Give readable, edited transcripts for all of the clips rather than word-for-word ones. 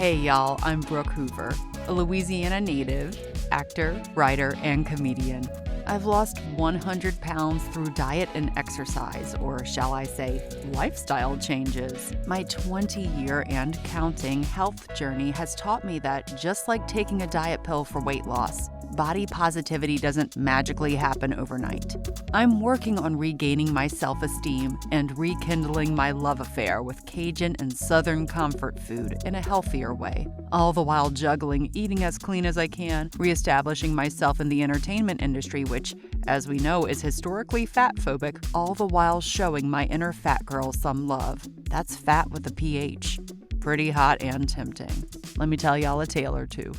Hey y'all, I'm Brooke Hoover, a Louisiana native, actor, writer, and comedian. I've lost 100 pounds through diet and exercise, or shall I say, lifestyle changes. My 20-year and counting health journey has taught me that just like taking a diet pill for weight loss, body positivity doesn't magically happen overnight. I'm working on regaining my self-esteem and rekindling my love affair with Cajun and Southern comfort food in a healthier way, all the while juggling eating as clean as I can, reestablishing myself in the entertainment industry, which, as we know, is historically fat-phobic, all the while showing my inner fat girl some love. That's fat with a PH. Pretty hot and tempting. Let me tell y'all a tale or two.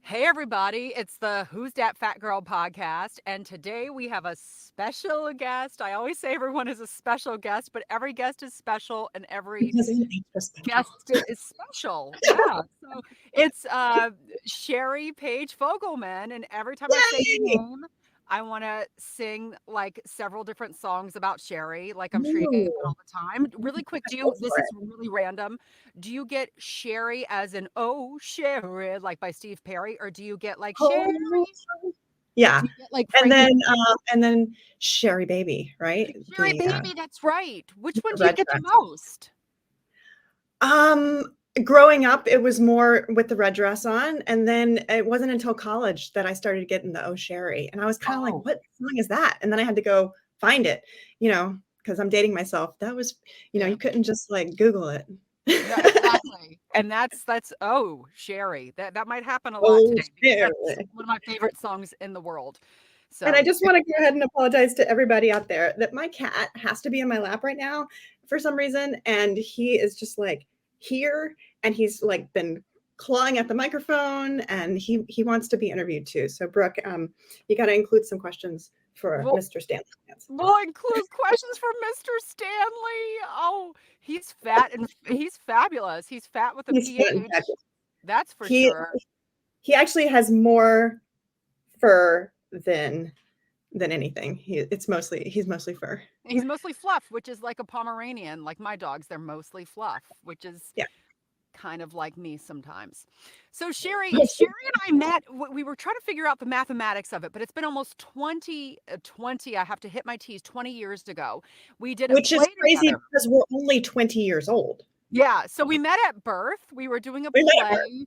Hey everybody, it's the Who's Dat Fat Girl podcast, and today we have a special guest. I always say everyone is a special guest, but every guest is special and every guest is special. Yeah, so it's Cheri Paige Fogelman, and every time I say your name, I want to sing like several different songs about Cheri, like I'm sure you get all the time. Really quick, this is really random. Do you get Cheri as in "Oh Cheri" like by Steve Perry, or do you get like Cheri? Yeah, Do you get, like and then Cheri Baby, right? Cheri Baby, that's right. Which one do you get the most? Growing up, it was more with the red dress on, and then it wasn't until college that I started getting the "Oh Cheri," and I was kind of like, "What song is that?" And then I had to go find it, because I'm dating myself. That was, you couldn't just like Google it. No, exactly. And that's "Oh Cheri." That might happen a lot today because that's one of my favorite songs in the world. So, and I just want to go ahead and apologize to everybody out there that my cat has to be in my lap right now for some reason, and he is just like here, and he's like been clawing at the microphone, and he wants to be interviewed too. So Brooke, you got to include some questions for Mr. Stanley. We'll include questions for Mr. Stanley. Oh, he's fat and he's fabulous. He's fat with a PH. That's for sure. He actually has more fur than anything. He's mostly fur. He's mostly fluff, which is like a Pomeranian, like my dogs. They're mostly fluff, which is kind of like me sometimes. So Cheri and I met, we were trying to figure out the mathematics of it, but it's been almost 20, I have to hit my T's, 20 years ago. We did Which is crazy because we're only 20 years old. Yeah. So we met at birth. We were doing a play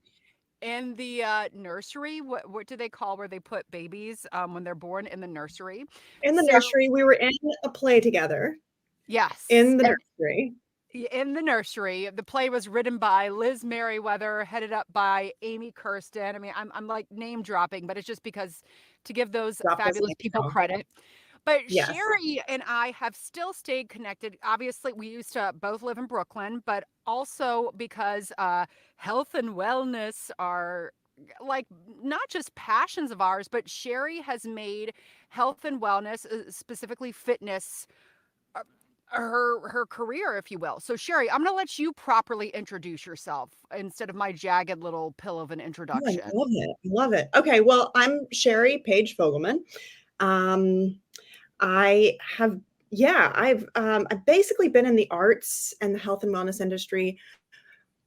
in the nursery. What do they call where they put babies when they're born in the nursery? In the nursery. We were in a play together. Yes. In the nursery. In the nursery. The play was written by Liz Merriweather, headed up by Amy Kirsten. I mean, I'm like name dropping, but it's just because to give those fabulous people credit. But Cheri and I have still stayed connected. Obviously, we used to both live in Brooklyn, but also because health and wellness are like not just passions of ours, but Cheri has made health and wellness, specifically fitness, her career, if you will. So Cheri, I'm going to let you properly introduce yourself instead of my jagged little pill of an introduction. I love it. Okay, well, I'm Cheri Paige Fogelman. I've basically been in the arts and the health and wellness industry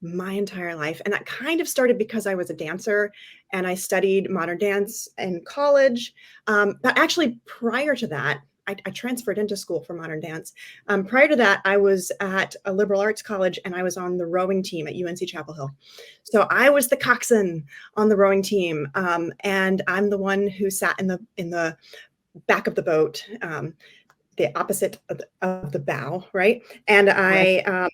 my entire life. And that kind of started because I was a dancer and I studied modern dance in college. But actually prior to that, I transferred into school for modern dance. Prior to that, I was at a liberal arts college and I was on the rowing team at UNC Chapel Hill. So I was the coxswain on the rowing team. And I'm the one who sat in the back of the boat, the opposite of the bow, right? And I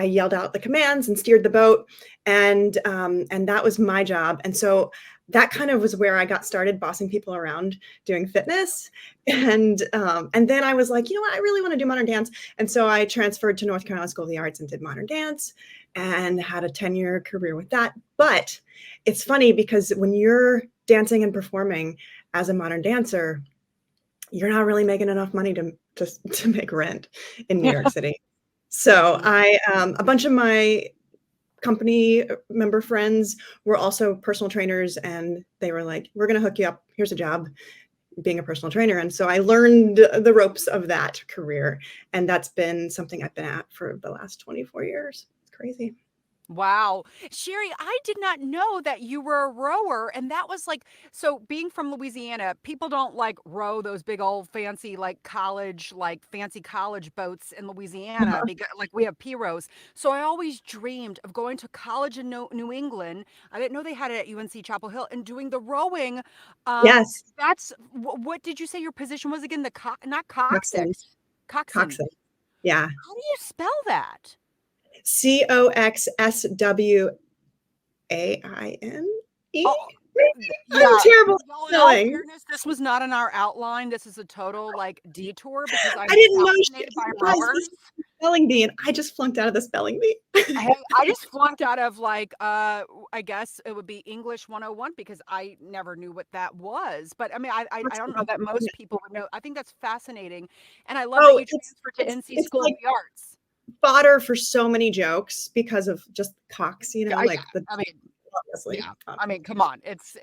yelled out the commands and steered the boat, and that was my job. And so that kind of was where I got started bossing people around doing fitness. And then I was like, you know what, I really want to do modern dance. And so I transferred to North Carolina School of the Arts and did modern dance and had a 10-year career with that. But it's funny because when you're dancing and performing as a modern dancer, you're not really making enough money to make rent in New York City. So a bunch of my company member friends were also personal trainers, and they were like, we're going to hook you up. Here's a job being a personal trainer. And so I learned the ropes of that career. And that's been something I've been at for the last 24 years. It's crazy. Wow. Cheri, I did not know that you were a rower. And that was like, so being from Louisiana, people don't like row those big old fancy, like college, like fancy college boats in Louisiana Uh-huh. because like we have pirogues. So I always dreamed of going to college in New England. I didn't know they had it at UNC Chapel Hill and doing the rowing. Um, Yes, that's what did you say your position was again? Not coxswain, coxswain, coxswain. coxswain. Yeah, How do you spell that? Coxswain. Oh, I'm yeah. terrible at Y'all, in all spelling. fairness, this was not in our outline. This is a total like detour because I I'm didn't know fascinated by guys, this rowers. is a spelling bee, and I just flunked out of the spelling bee. Hey, I just flunked out of like I guess it would be English 101 because I never knew what that was. But I mean I don't know Coxswain. that Yeah. most people would know. I think that's fascinating. And I love that Oh, you transferred to NC it's School of like the Arts. fodder for so many jokes because of just Cox, Yeah, yeah. like the I mean, obviously. yeah. I mean, come on. It's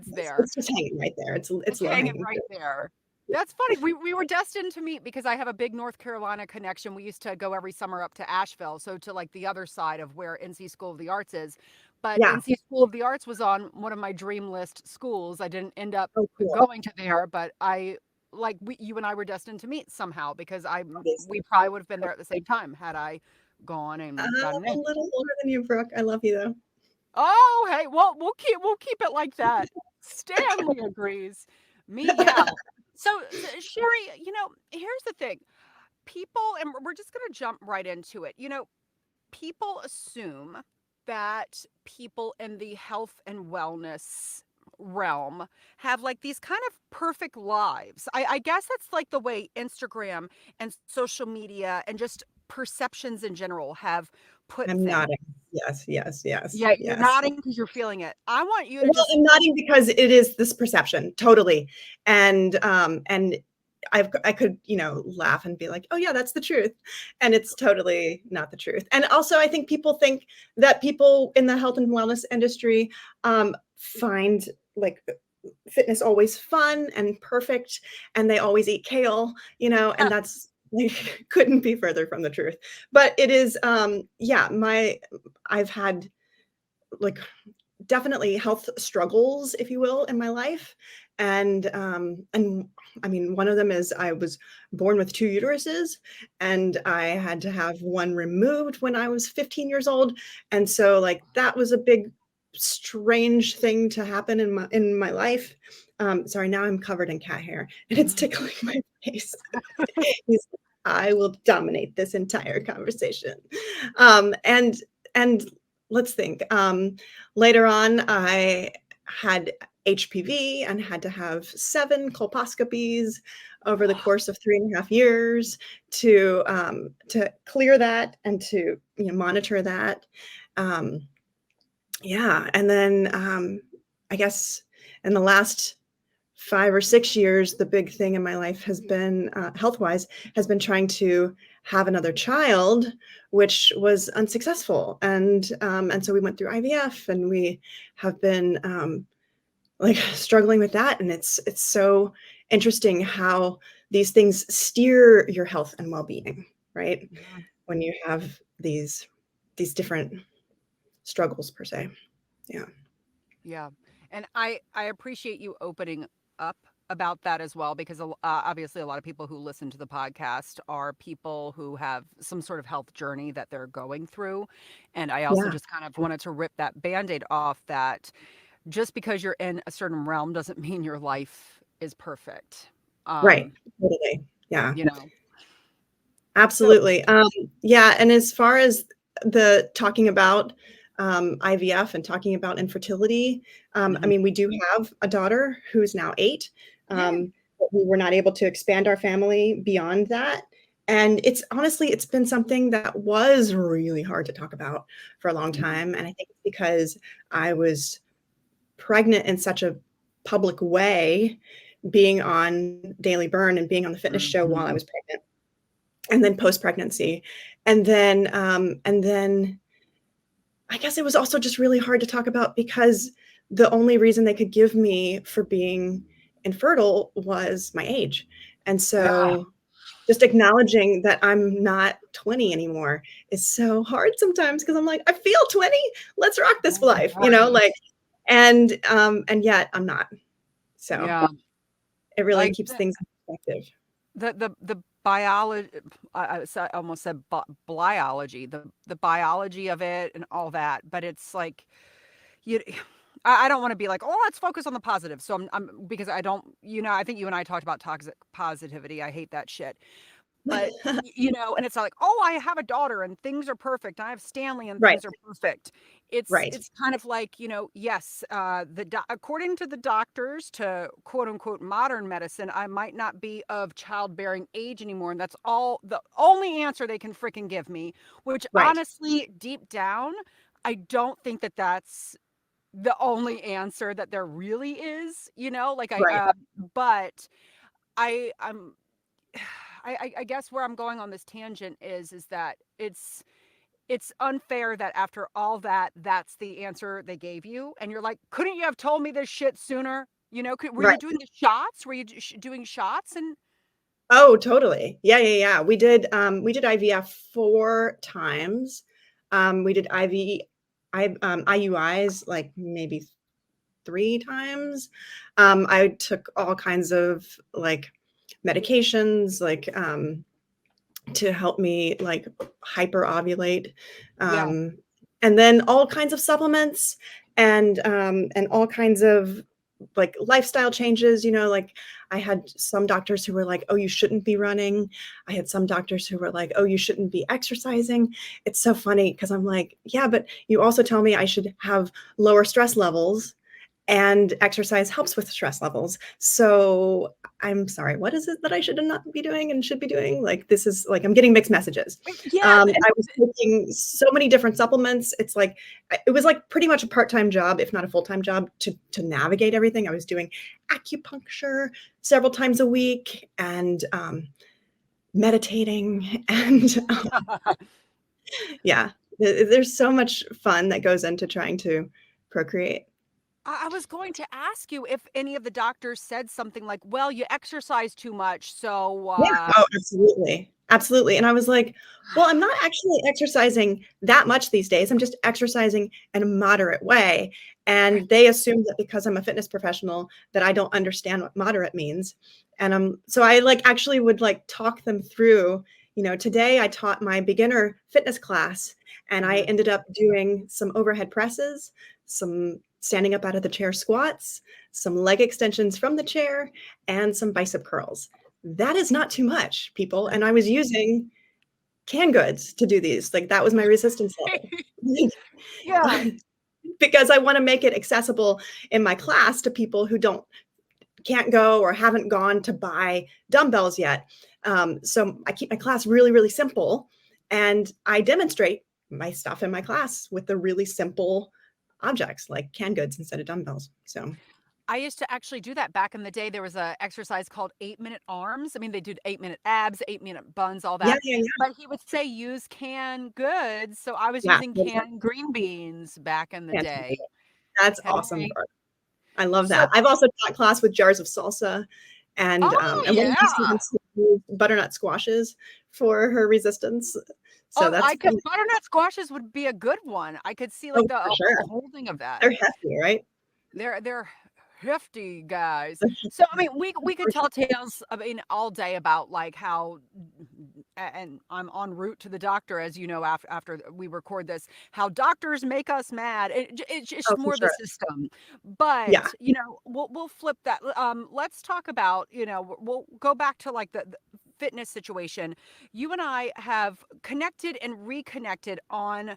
there. It's just hanging right there. It's It's low hanging hanging right fruit. there. That's funny. We were destined to meet because I have a big North Carolina connection. We used to go every summer up to Asheville, so to like the other side of where NC School of the Arts is. But Yeah. NC School of the Arts was on one of my dream list schools. I didn't end up Oh, cool. going to there, but I like you and I were destined to meet somehow because we Obviously. probably would have been there at the same time had I gone I'm and gotten a in. little older than you, Brooke. I love you though. Oh, hey, well, we'll keep it like that. Stanley agrees. Me, yeah. So, Cheri, here's the thing. People, and we're just going to jump right into it. People assume that people in the health and wellness realm have like these kind of perfect lives. I guess that's like the way Instagram and social media and just perceptions in general have put I'm things. nodding. Yes, yes, yes, Yeah, you're yes. nodding because you're feeling it. I want you to Well, just I'm nodding because it is this perception, totally. And I could, laugh and be like, "Oh yeah, that's the truth." And it's totally not the truth. And also I think people think that people in the health and wellness industry find like fitness always fun and perfect, and they always eat kale, and that's like couldn't be further from the truth. But it is yeah, my I've had like definitely health struggles, if you will, in my life. And I mean, one of them is I was born with two uteruses, and I had to have one removed when I was 15 years old. And so like that was a big strange thing to happen in my life. Sorry, now I'm covered in cat hair and it's tickling my face. He's I will dominate this entire conversation. And let's think. Later on, I had HPV and had to have 7 colposcopies over the course of 3.5 years to clear that and to monitor that. Um, yeah, and then I guess in the last 5 or 6 years, the big thing in my life has been health-wise has been trying to have another child, which was unsuccessful. And so we went through IVF, and we have been like struggling with that. And it's so interesting how these things steer your health and well-being, right? Yeah. When you have these different struggles per se. Yeah. Yeah. And I appreciate you opening up about that as well because obviously a lot of people who listen to the podcast are people who have some sort of health journey that they're going through. And I also Yeah. just kind of wanted to rip that band-aid off that just because you're in a certain realm doesn't mean your life is perfect. Right. Um, Totally. Yeah. you know. So, Absolutely. Yeah, and as far as the talking about IVF and talking about infertility, I mhm. mean, we do have a daughter who's now 8. Yay. But we were not able to expand our family beyond that. And it's honestly, it's been something that was really hard to talk about for a long Mhm. time. And I think it's because I was pregnant in such a public way, being on Daily Burn and being on the fitness show while I Mhm. was pregnant and then post-pregnancy. And then I guess it was also just really hard to talk about because the only reason they could give me for being infertile was my age. And Yeah. so just acknowledging that I'm not 20 anymore is so hard sometimes because I'm like, I feel 20. Let's rock this life, like, and yet I'm not. So Yeah. it really Like keeps things in perspective. the biology, I almost said biology, the biology of it and all that, but it's like you I don't want to be like, oh, let's focus on the positive. So I'm because I don't, I think you and I talked about toxic positivity. I hate that shit. But and it's not like, oh, I have a daughter and things are perfect. I have Stanley and Right, things are perfect. it's right, it's kind of like, yes, according to the doctors, to quote unquote modern medicine, I might not be of childbearing age anymore, and that's all the only answer they can freaking give me, which right, honestly, deep down, I don't think that that's the only answer that there really is, like right. but I'm I guess where I'm going on this tangent is that it's unfair that after all that, that's the answer they gave you, and you're like, couldn't you have told me this shit sooner? Were you Right. doing the shots? Were you doing shots? And Oh, totally. Yeah, yeah, yeah. We did IVF 4 times. We did IUIs like maybe 3 times. I took all kinds of like medications, like to help me like hyper ovulate, yeah, um, and then all kinds of supplements and all kinds of like lifestyle changes. Like I had some doctors who were like, "Oh, you shouldn't be running." I had some doctors who were like, "Oh, you shouldn't be exercising." It's so funny because I'm like, "Yeah, but you also tell me I should have lower stress levels." And exercise helps with stress levels. So I'm sorry, what is it that I should not be doing and should be doing? Like, this is like, I'm getting mixed messages. yeah, I was taking so many different supplements. It's like, it was like pretty much a part-time job, if not a full-time job, to navigate everything. I was doing acupuncture several times a week and meditating. And yeah, there's so much fun that goes into trying to procreate. I was going to ask you if any of the doctors said something like, well, you exercise too much, so Yeah. Oh, absolutely. Absolutely. And I was like, well, I'm not actually exercising that much these days. I'm just exercising in a moderate way. right. And they assume that because I'm a fitness professional that I don't understand what moderate means. And so I like actually would like talk them through, today I taught my beginner fitness class and I Mhm. ended up doing some overhead presses, some standing up out of the chair squats, some leg extensions from the chair, and some bicep curls. That is not too much, people. And I was using canned goods to do these. Like that was my resistance level. Yeah. Because I want to make it accessible in my class to people who can't go or haven't gone to buy dumbbells yet. So I keep my class really, really simple. And I demonstrate my stuff in my class with the really simple objects like canned goods instead of dumbbells. So I used to actually do that back in the day. There was a exercise called 8-minute arms. I mean, they did 8-minute abs, 8-minute buns, all yeah, that. yeah, yeah. But he would say use canned goods. So I was Yeah. using canned green beans back in the Fantastic. day. That's awesome, Okay. Brooke. I love So, that. I've also taught class with jars of salsa, oh and one of yeah. my students used butternut squashes for her resistance. So Oh, that's I could been, butternut squashes would be a good one. I could see oh, like the for sure. whole thing of that. They're hefty, right? They're hefty guys. So I mean, we could For tell sure. tales, I mean, all day about like how, and I'm en route to the doctor, as you know, after we record this, how doctors make us mad. It's Oh, just for more the sure. system. Yeah, But we'll flip that. Let's talk about, we'll go back to like the fitness situation. You and I have connected and reconnected on,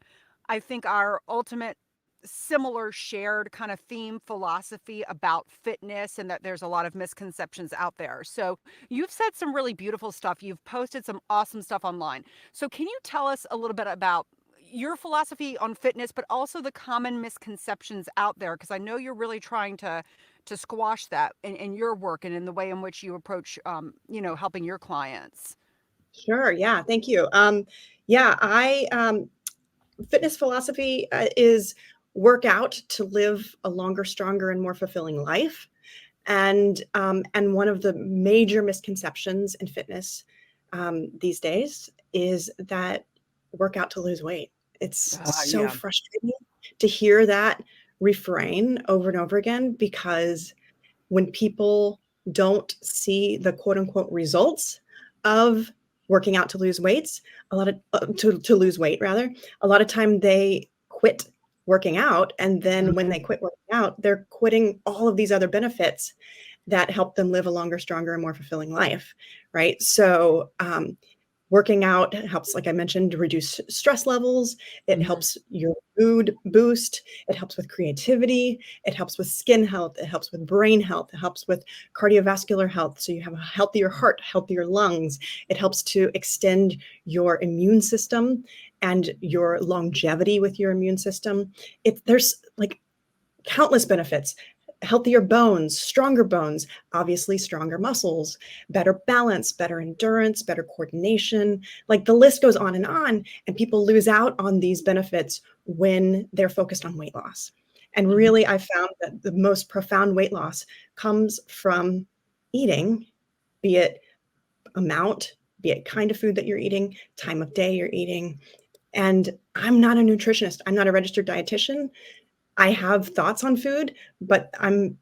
I think, our ultimate similar shared kind of theme philosophy about fitness, and that there's a lot of misconceptions out there. So you've said some really beautiful stuff. You've posted some awesome stuff online. So can you tell us a little bit about your philosophy on fitness, but also the common misconceptions out there? Because I know you're really trying to squash that in your work and in the way in which you approach, helping your clients. sure. Yeah, thank you. Yeah, I fitness philosophy is work out to live a longer, stronger, and more fulfilling life. And one of the major misconceptions in fitness these days is that work out to lose weight. It's so Yeah. frustrating to hear that refrain over and over again, because when people don't see the quote unquote results of working out to lose weights, a lot of to lose weight rather, a lot of time they quit working out. And then when they quit working out, they're quitting all of these other benefits that help them live a longer, stronger, and more fulfilling life. Right. So, working out helps, like I mentioned, reduce stress levels. It Mhm. helps your mood boost. It helps with creativity. It helps with skin health. It helps with brain health. It helps with cardiovascular health. So you have a healthier heart, healthier lungs. It helps to extend your immune system and your longevity with your immune system. There's like countless benefits. Healthier bones, stronger bones, obviously stronger muscles, better balance, better endurance, better coordination. Like the list goes on. And people lose out on these benefits when they're focused on weight loss. And Mhm. really, I found that the most profound weight loss comes from eating, be it amount, be it kind of food that you're eating, time of day you're eating. And I'm not a nutritionist, I'm not a registered dietitian. I have thoughts on food, but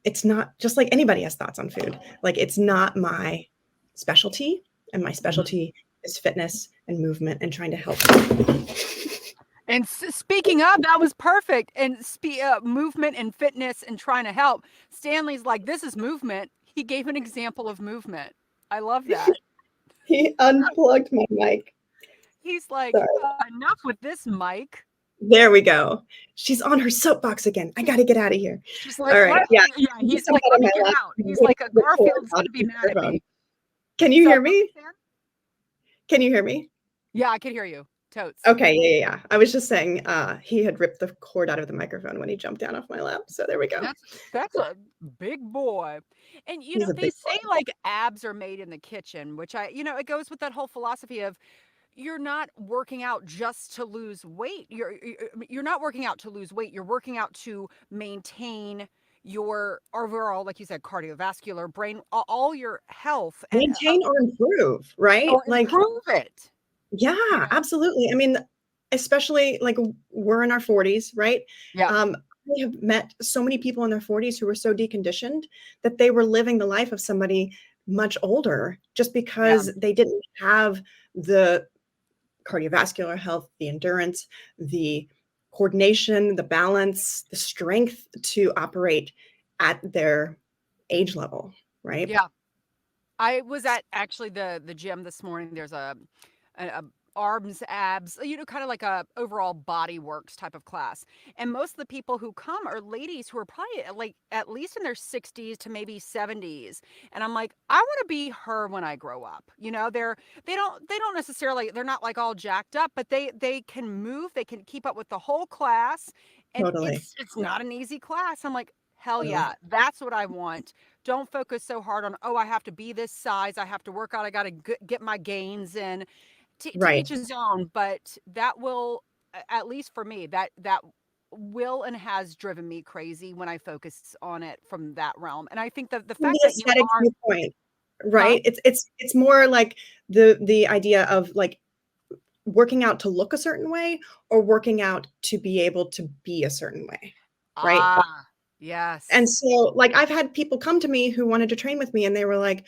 it's not just like anybody has thoughts on food. Like it's not my specialty, and my Mhm. specialty is fitness and movement and trying to help. And speaking of, that was perfect. And movement and fitness and trying to help. Stanley's like, this is movement. He gave an example of movement. I love that. He unplugged my mic. He's like, Sorry. enough with this, Mike. There we go. She's on her soapbox again. I got to get out of here. She's All like, right. Yeah. yeah. He He's jumped like, out let of me my get lap out. and He's ripped like, a the cord Garfield's out gonna of be the mad at microphone. me. Can you Sorry, hear what was me? that? Can you hear me? Yeah, I can hear you. Totes. Okay, yeah. I was just saying, he had ripped the cord out of the microphone when he jumped down off my lap. So there we go. That's a big boy. And He's a they big say boy. like abs are made in the kitchen, which it goes with that whole philosophy of you're not working out just to lose weight. You're not working out to lose weight. You're working out to maintain your overall, like you said, cardiovascular, brain, all your health, and Maintain or improve, right? or Like, improve it. You yeah, know? absolutely. I mean, especially like we're in our 40s, right? Yeah. I have met so many people in their 40s who were so deconditioned that they were living the life of somebody much older just Yeah. because they didn't have the cardiovascular health, the endurance, the coordination, the balance, the strength to operate at their age level, right? Yeah. I was at actually the gym this morning. There's a arms, abs, kind of like a overall body works type of class. And most of the people who come are ladies who are probably like at least in their 60s to maybe 70s. And I'm like, I want to be her when I grow up. They don't necessarily, they're not like all jacked up, but they can move, they can keep up with the whole class. And Totally. it's not an easy class. I'm like, hell yeah, Totally. that's what I want. Don't focus so hard on, oh, I have to be this size, I have to work out, I got to get my gains in. To Right. each his own, but that will, at least for me, that will and has driven me crazy when I focus on it from that realm. And I think that the From fact the that you aesthetic are, viewpoint, huh? right? It's more like the idea of like working out to look a certain way or working out to be able to be a certain way, right? Ah, And yes. so, like, I've had people come to me who wanted to train with me, and they were like,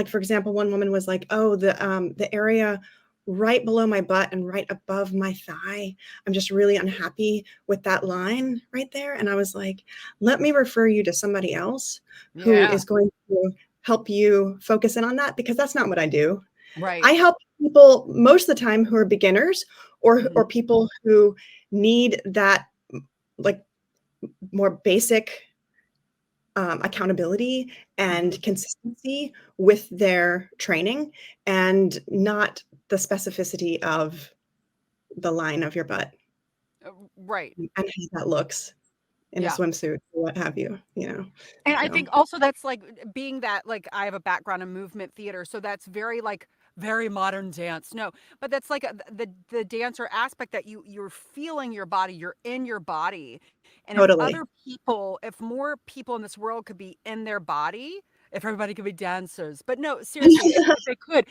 for example, one woman was like, "Oh, the area right below my butt and right above my thigh, I'm just really unhappy with that line right there." And I was like, "Let me refer you to somebody else who Yeah. is going to help you focus in on that, because that's not what I do." I Right. help people most of the time who are beginners, or Mhm. people who need that, like, more basic accountability Mhm. and consistency with their training, and not the specificity of the line of your butt Right. and how that looks in a Yeah. swimsuit or what have you. And I So think also that's like being that, like, I have a background in movement theater, so that's very like very modern dance. No, but that's like the dancer aspect that you're feeling your body, you're in your body. And totally. if more people in this world could be in their body, if everybody could be dancers. But no, seriously, if they could,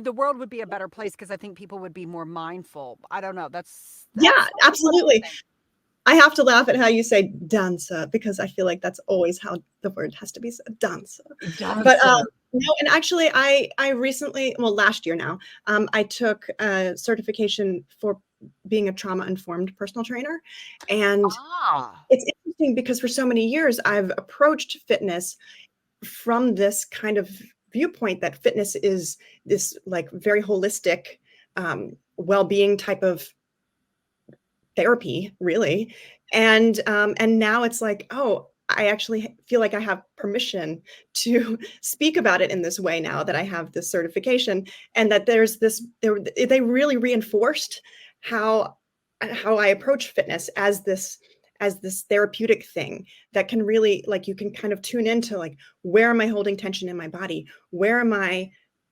the world would be a better place because I think people would be more mindful. I don't know. Yeah, That's what I absolutely. think. I have to laugh at how you say dancer because I feel like that's always how the word has to be said, dancer. But Dancer. no, and actually, I recently, well, last year now, I took a certification for being a trauma-informed personal trainer, and Ah, it's interesting because for so many years I've approached fitness from this kind of viewpoint that fitness is this like very holistic well-being type of therapy, really. And now it's like, oh, I actually feel like I have permission to speak about it in this way now that I have this certification, and that there's this they really reinforced how I approach fitness as this therapeutic thing that can really, like, you can kind of tune into, like, where am I holding tension in my body? Where am I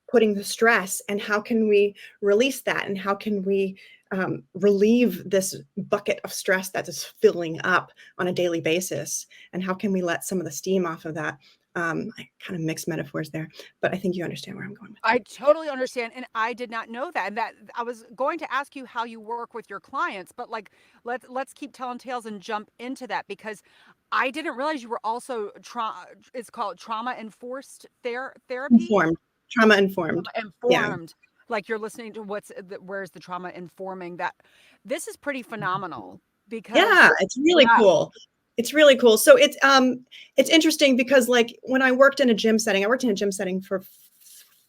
putting the stress, and how can we release that, and how can we relieve this bucket of stress that is filling up on a daily basis, and how can we let some of the steam off of that. I kind of mixed metaphors there, but I think you understand where I'm going with I that. totally understand, and I did not know that. And that I was going to ask you how you work with your clients, but like let's keep telling tales and jump into that because I didn't realize you were also it's called trauma enforced therapy. Informed, trauma informed. Yeah, Informed, like you're listening to where's the trauma informing that. This is pretty phenomenal yeah, because it's really yeah. cool. It's really cool. So it's interesting because, like, when I worked in a gym setting, I worked in a gym setting for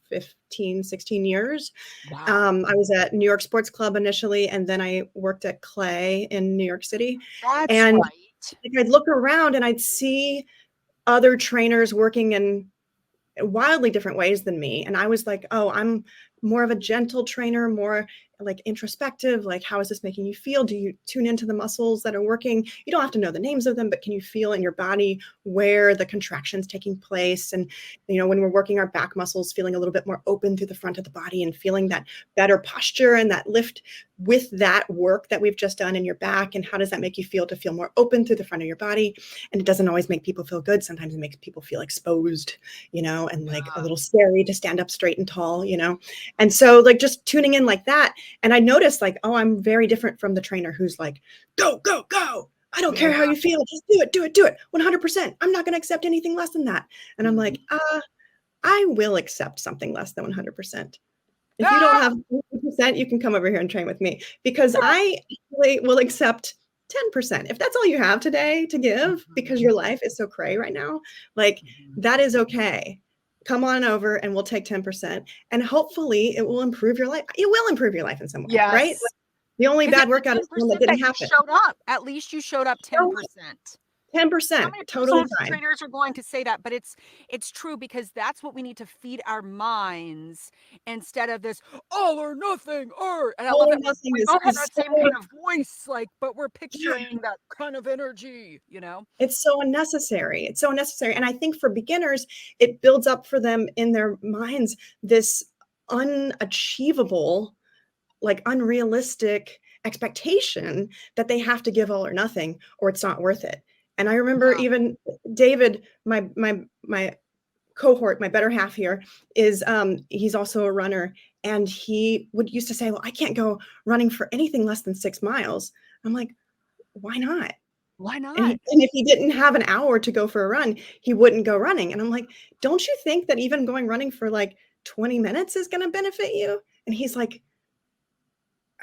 15, 16 years. Wow, I was at New York Sports Club initially, and then I worked at Clay in New York City. that's And right. like, I'd look around and I'd see other trainers working in wildly different ways than me. And I was like, oh, I'm more of a gentle trainer, more like introspective. Like, how is this making you feel? Do you tune into the muscles that are working? You don't have to know the names of them, but can you feel in your body where the contraction's taking place? And, you know, when we're working our back muscles, feeling a little bit more open through the front of the body and feeling that better posture and that lift with that work that we've just done in your back. And how does that make you feel to feel more open through the front of your body? And it doesn't always make people feel good. Sometimes it makes people feel exposed, you know, and like a Yeah. little scary to stand up straight and tall, you know? And so, like, just tuning in like that. And I noticed, like, oh, I'm very different from the trainer who's like, go, go, go. I don't care how Yeah. you feel. Just do it, do it, do it. 100%. I'm not going to accept anything less than that. And I'm like, Mhm. I will accept something less than 100%. If you don't Ah! have 100%, you can come over here and train with me because I actually will accept 10%. If that's all you have today to give because Mhm. your life is so cray right now, like, Mhm. that is okay. Come on over and we'll take 10%, and hopefully it will improve your life. It will improve your life in some way, right? Like, Yes, the only because bad it's the workout is the one that 10% didn't that you happen. showed up. At least you showed up So 10%. How 10%, many totally personal fine. trainers are going to say that? But it's true because that's what we need to feed our minds instead of this all or nothing or and I love All or that nothing we both have is that so, same kind of voice, like, but we're yeah. picturing that kind of energy, you know? It's so unnecessary. It's so unnecessary. And I think for beginners, it builds up for them in their minds this unachievable, like unrealistic expectation that they have to give all or nothing or it's not worth it. And I remember Yeah. even David, my cohort, my better half here, is he's also a runner, and he would used to say, well, I can't go running for anything less than 6 miles. I'm like, why not? Why And, not? and if he didn't have an hour to go for a run, he wouldn't go running. And I'm like, don't you think that even going running for like 20 minutes is going to benefit you? And he's like,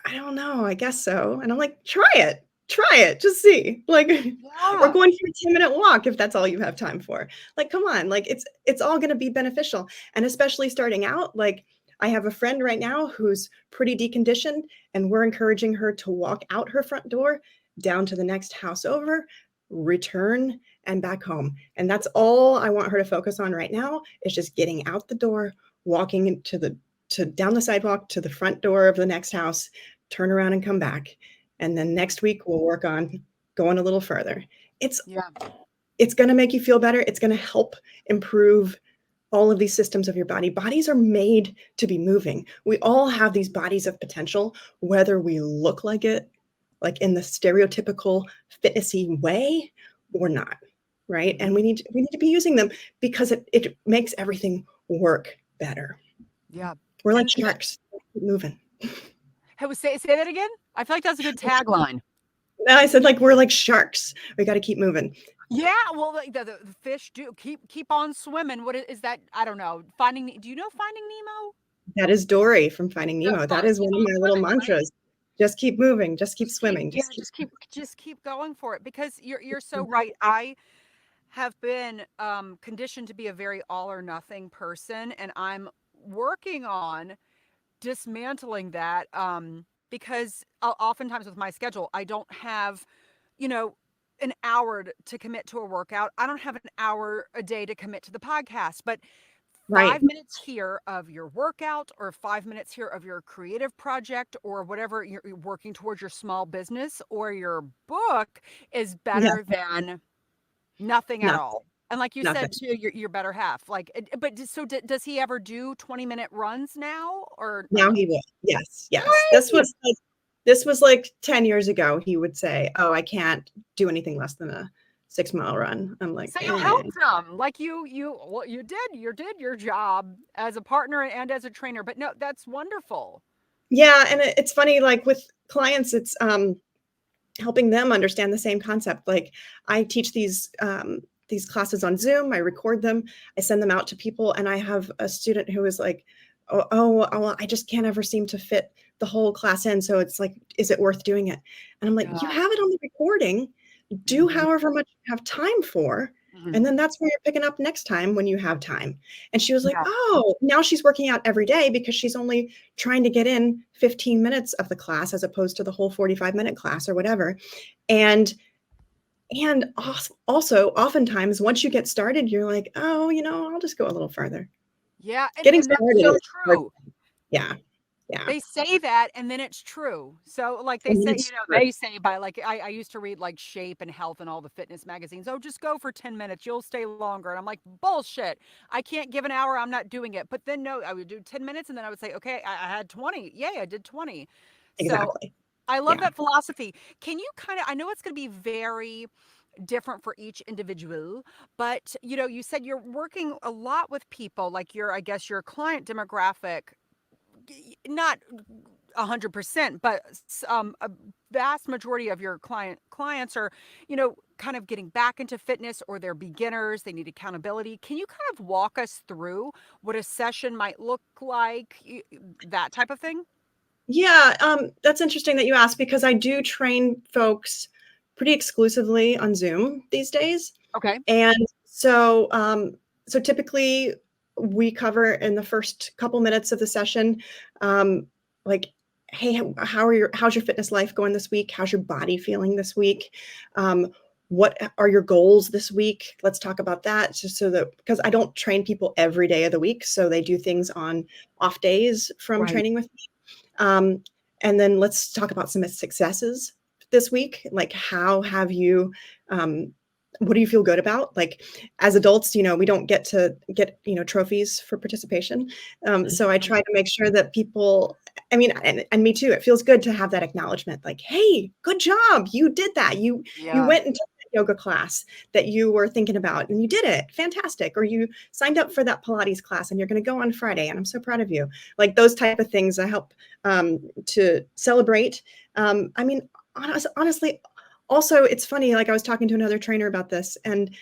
I don't know. I guess so. And I'm like, try it. Try it. Just see. Like, or Yeah. going for a 10-minute walk if that's all you have time for. Like, come on. Like, it's all going to be beneficial. And especially starting out, like, I have a friend right now who's pretty deconditioned, and we're encouraging her to walk out her front door, down to the next house over, return, and back home. And that's all I want her to focus on right now is just getting out the door, walking into the to down the sidewalk to the front door of the next house, turn around and come back. And then next week we'll work on going a little further. It's Yeah. it's going to make you feel better. It's going to help improve all of these systems of your body. Bodies are made to be moving. We all have these bodies of potential, whether we look like it, like in the stereotypical fitnessy way or not. right? And we need to be using them because it makes everything work better. Yeah. We're like And sharks. Keep moving. hey, say that again. I feel like that's a good tagline. No, I said like we're like sharks. We got to keep moving. Yeah, well, the fish do keep on swimming. What is that? I don't know. Do you know Finding Nemo? That is Dory from Finding Yeah, Nemo. That is keep one of on my little swimming, right? mantras. Just keep moving. Just keep swimming. Just keep going for it because you're so right. I have been conditioned to be a very all or nothing person, and I'm working on dismantling that because oftentimes with my schedule, I don't have, you know, an hour to commit to a workout. I don't have an hour a day to commit to the podcast, but Right. 5 minutes here of your workout or 5 minutes here of your creative project or whatever you're working towards your small business or your book is Yeah. better than nothing at Nothing. all. And like you Nothing. said too, your better half. Like, but so does he ever do 20-minute runs now or Now no? he will. Yes. Yes. Yay! This was like 10 years ago. He would say, "Oh, I can't do anything less than a 6 mile run." I'm like, So you eh. helped them, like you did your job as a partner and as a trainer. But no, that's wonderful. Yeah, and it's funny, like with clients, it's helping them understand the same concept. Like I teach these classes on Zoom, I record them, I send them out to people, and I have a student who is like, well, I just can't ever seem to fit the whole class in. So it's like, is it worth doing it? And I'm like, Yeah. you have it on the recording. Do Mhm, however much you have time for. mhm. And then that's where you're picking up next time when you have time. And she was like, Yeah. oh, now she's working out every day because she's only trying to get in 15 minutes of the class as opposed to the whole 45-minute class or whatever. And also oftentimes once you get started, you're like, oh, I'll just go a little further. Yeah, Getting and that's started so is hard. true. Yeah. Yeah. They say that and then it's true. So like they And then say, it's true. they say by like I used to read like Shape and Health and all the fitness magazines. Oh, just go for 10 minutes, you'll stay longer. And I'm like, bullshit. I can't give an hour, I'm not doing it. But then no, I would do 10 minutes and then I would say, okay, I had 20. Yay, I did 20. So Exactly. I love Yeah. that philosophy. Can you kind of, I know it's going to be very different for each individual, but you said you're working a lot with people like I guess your client demographic, not 100%, but a vast majority of your clients are, kind of getting back into fitness or they're beginners, they need accountability. Can you kind of walk us through what a session might look like, that type of thing? Yeah, that's interesting that you asked because I do train folks pretty exclusively on Zoom these days. Okay. And so typically we cover in the first couple minutes of the session, like, hey, how's your fitness life going this week? How's your body feeling this week? What are your goals this week? Let's talk about that just so that because I don't train people every day of the week, so they do things on off days from Right. training with me. And then let's talk about some successes this week. Like, how have you, what do you feel good about? Like, as adults, we don't get to get, trophies for participation. So I try to make sure that people, I mean, and me too, it feels good to have that acknowledgement. Like, hey, good job. You did that. You Yeah. went and took that yoga class that you were thinking about and you did it. Fantastic. Or you signed up for that Pilates class and you're going to go on Friday. And I'm so proud of you. Like those type of things I help to celebrate. I mean, honestly, also, it's funny, like I was talking to another trainer about this, and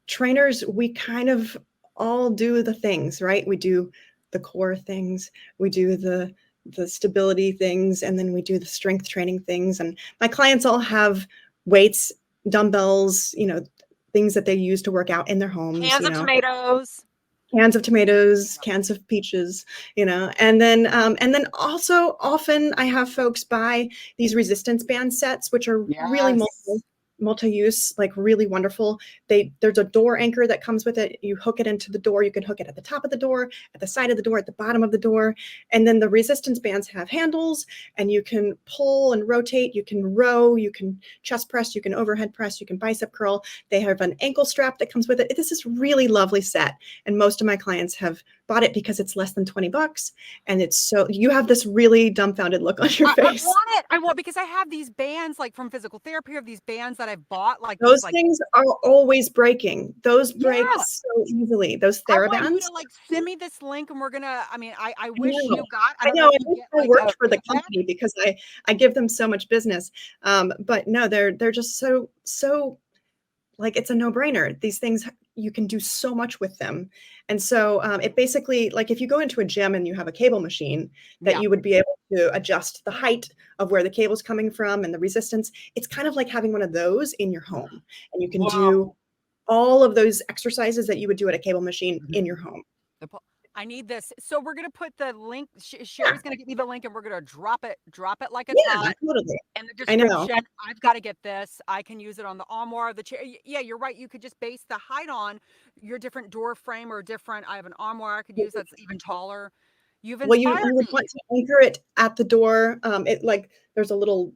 trainers, we kind of all do the things, right? We do the core things, we do the stability things, and then we do the strength training things. And my clients all have weights, dumbbells, things that they use to work out in their homes, Cans of tomatoes. cans of tomatoes, cans of peaches, and then also often I have folks buy these resistance band sets, which are really Yes. multi-use, like really wonderful. There's a door anchor that comes with it. You hook it into the door. You can hook it at the top of the door, at the side of the door, at the bottom of the door. And then the resistance bands have handles and you can pull and rotate. You can row, you can chest press, you can overhead press, you can bicep curl. They have an ankle strap that comes with it. This is really lovely set. And most of my clients have bought bought it because it's less than $20. And it's so, you have this really dumbfounded look on your I face. want it. I want, because I have these bands like from physical therapy, of these bands that I've bought, like these Those like, things are always breaking. Those break yeah. so easily. Those I want you TheraBands. to like send me this link, and we're gonna. I mean, I I wish know. you got. I I don't know know. if I you wish get I like a worked for the paycheck. company because I give them so much business. But no, they're just so like it's a no-brainer. These things, you can do so much with them. And so it basically, like if you go into a gym and you have a cable machine that Yeah. you would be able to adjust the height of where the cable's coming from and the resistance, it's kind of like having one of those in your home. And you can do Whoa. all of those exercises that you would do at a cable machine Mhm. in your home. I need this. So we're gonna put the link. Yeah, Cheri's gonna give me the link, and we're gonna drop it like it's yeah, hot totally. in the I know. description. I've got to get this. I can use it on the armoire, the chair. Yeah, you're right. You could just base the height on your different door frame or different. I have an armoire I could use that's even taller. You've Well, you inspired would me. want to anchor it at the door. It like there's a little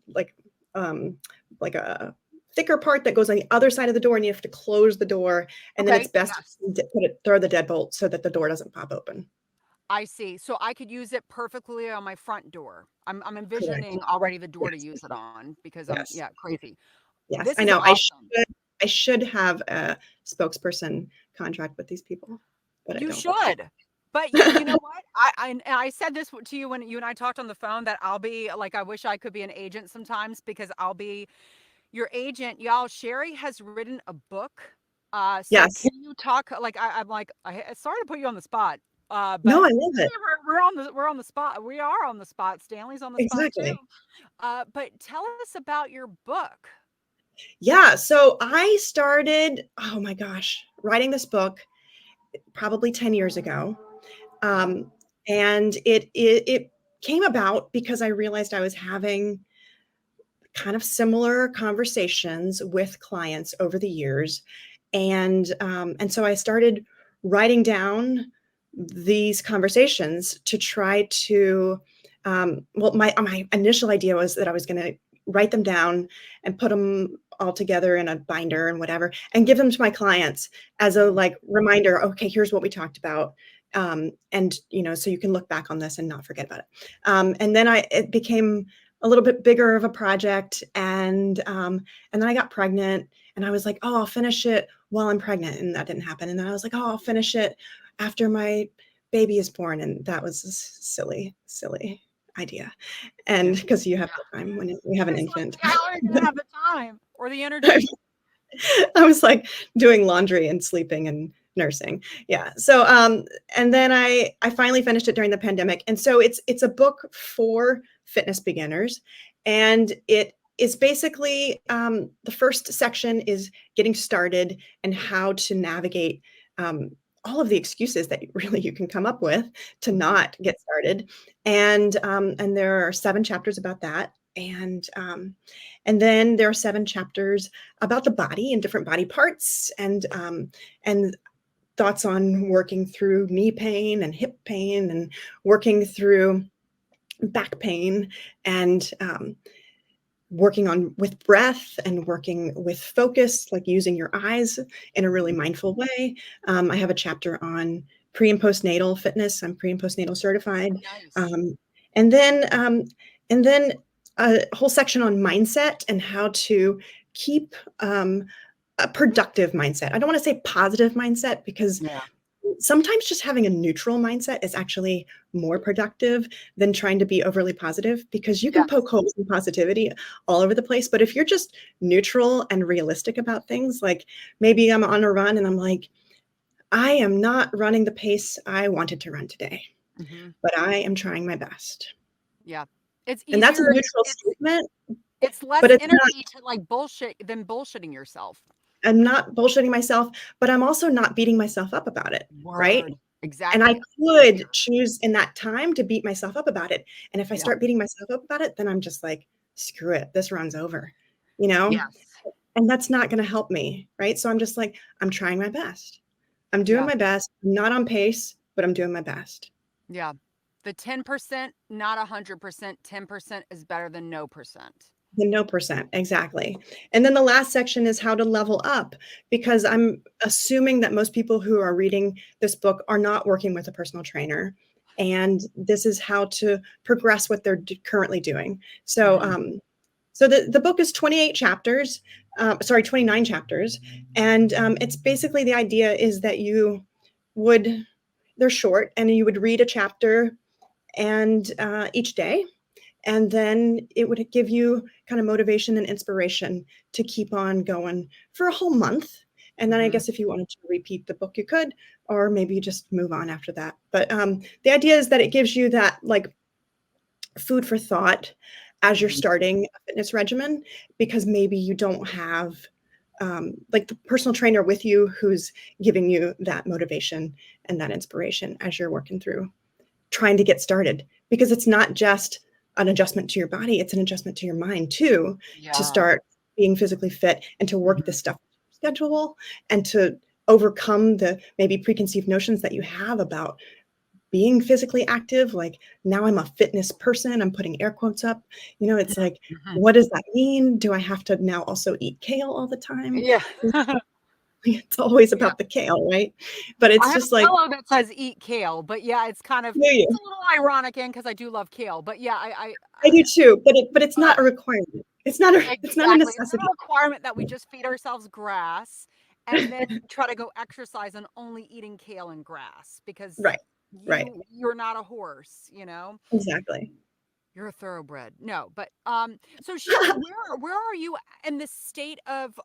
um, like a thicker part that goes on the other side of the door, and you have to close the door. And then it's Okay. best Yes. to throw the deadbolt so that the door doesn't pop open. I see. So I could use it perfectly on my front door. I'm Correct. envisioning already the door to Yes. use it on, because I'm, Yes. yeah, crazy. Yes. This I is know. awesome. I should have a spokesperson contract with these people, but I You don't. should. But you know what? I said this to you when you and I talked on the phone, that I'll be like, I wish I could be an agent sometimes, because I'll be your agent. Y'all, Cheri has written a book. So Yes. can you talk, like, I'm like, sorry to put you on the spot. No, But I love it. we're on the spot. We are on the spot. Stanley's on the spot too. Exactly. But tell us about your book. Yeah. So I started, oh my gosh, writing this book probably 10 years ago. Wow. Um, and it came about because I realized I was having kind of similar conversations with clients over the years. And so I started writing down these conversations to try to, well, my initial idea was that I was going to write them down and put them all together in a binder and whatever, and give them to my clients as a like reminder. Okay, here's what we talked about. And so you can look back on this and not forget about it. And then it became a little bit bigger of a project, and then I got pregnant, and I was like, oh, I'll finish it while I'm pregnant, and that didn't happen. And then I was like, oh, I'll finish it after my baby is born, and that was a silly idea. And Yeah. because you have Yeah. the time when you have an It's like, infant. how are you gonna have the time or the energy? I was like doing laundry and sleeping and nursing. Yeah. So and then I finally finished it during the pandemic. And so it's a book for fitness beginners. And it is basically the first section is getting started and how to navigate all of the excuses that really you can come up with to not get started. And there are 7 chapters about that. And then there are 7 chapters about the body and different body parts, and thoughts on working through knee pain and hip pain, and working through back pain, and working on with breath, and working with focus, like using your eyes in a really mindful way. I have a chapter on pre and postnatal fitness. I'm pre and postnatal certified. Nice. Um, and then um, and then a whole section on mindset and how to keep a productive mindset. I don't want to say positive mindset, because Yeah. sometimes just having a neutral mindset is actually more productive than trying to be overly positive, because you can Yes. poke holes in positivity all over the place. But if you're just neutral and realistic about things, like maybe I'm on a run and I'm like, I am not running the pace I wanted to run today, Hmm. but I am trying my best. Yeah. It's And that's a easier. neutral statement, It's but less it's not. energy to like bullshit than bullshitting yourself. I'm not bullshitting myself, but I'm also not beating myself up about it, right? Word. And I Exactly. could choose in that time to beat myself up about it. And if I Yeah. start beating myself up about it, then I'm just like, screw it, this runs over, you know? Yes. And that's not going to help me, right? So I'm just like, I'm trying my best. I'm doing Yeah. my best. I'm not on pace, but I'm doing my best. Yeah. The 10%, not 100%. 10% is better than no percent. The no percent, exactly. And then the last section is how to level up, because I'm assuming that most people who are reading this book are not working with a personal trainer. And this is how to progress what they're currently doing. So, so the book is 28 chapters, 29 chapters. And it's basically the idea is that they're short, and you would read a chapter and each day, and then it would give you kind of motivation and inspiration to keep on going for a whole month. And then I guess if you wanted to repeat the book, you could, or maybe you just move on after that. But the idea is that it gives you that like food for thought as you're starting a fitness regimen, because maybe you don't have like the personal trainer with you who's giving you that motivation and that inspiration as you're working through trying to get started, because it's not just an adjustment to your body, it's an adjustment to your mind too, to Yeah. start being physically fit and to work this stuff schedule and to overcome the maybe preconceived notions that you have about being physically active. Like, now I'm a fitness person, I'm putting air quotes up, it's like, what does that mean? Do I have to now also eat kale all the time? Yeah. It's always Yeah. about the kale, right? But I it's have just a like, pillow that says "Eat kale," but yeah, it's kind of do you? it's a little ironic in because I do love kale, but yeah, I do too, but it's uh, not a requirement. It's not a exactly. It's not necessity. a requirement that we just feed ourselves grass and then try to go exercise on only eating kale and grass because Right, right, you're not a horse, you know? exactly. You're a thoroughbred. No, but so Sherry, where are you in the state of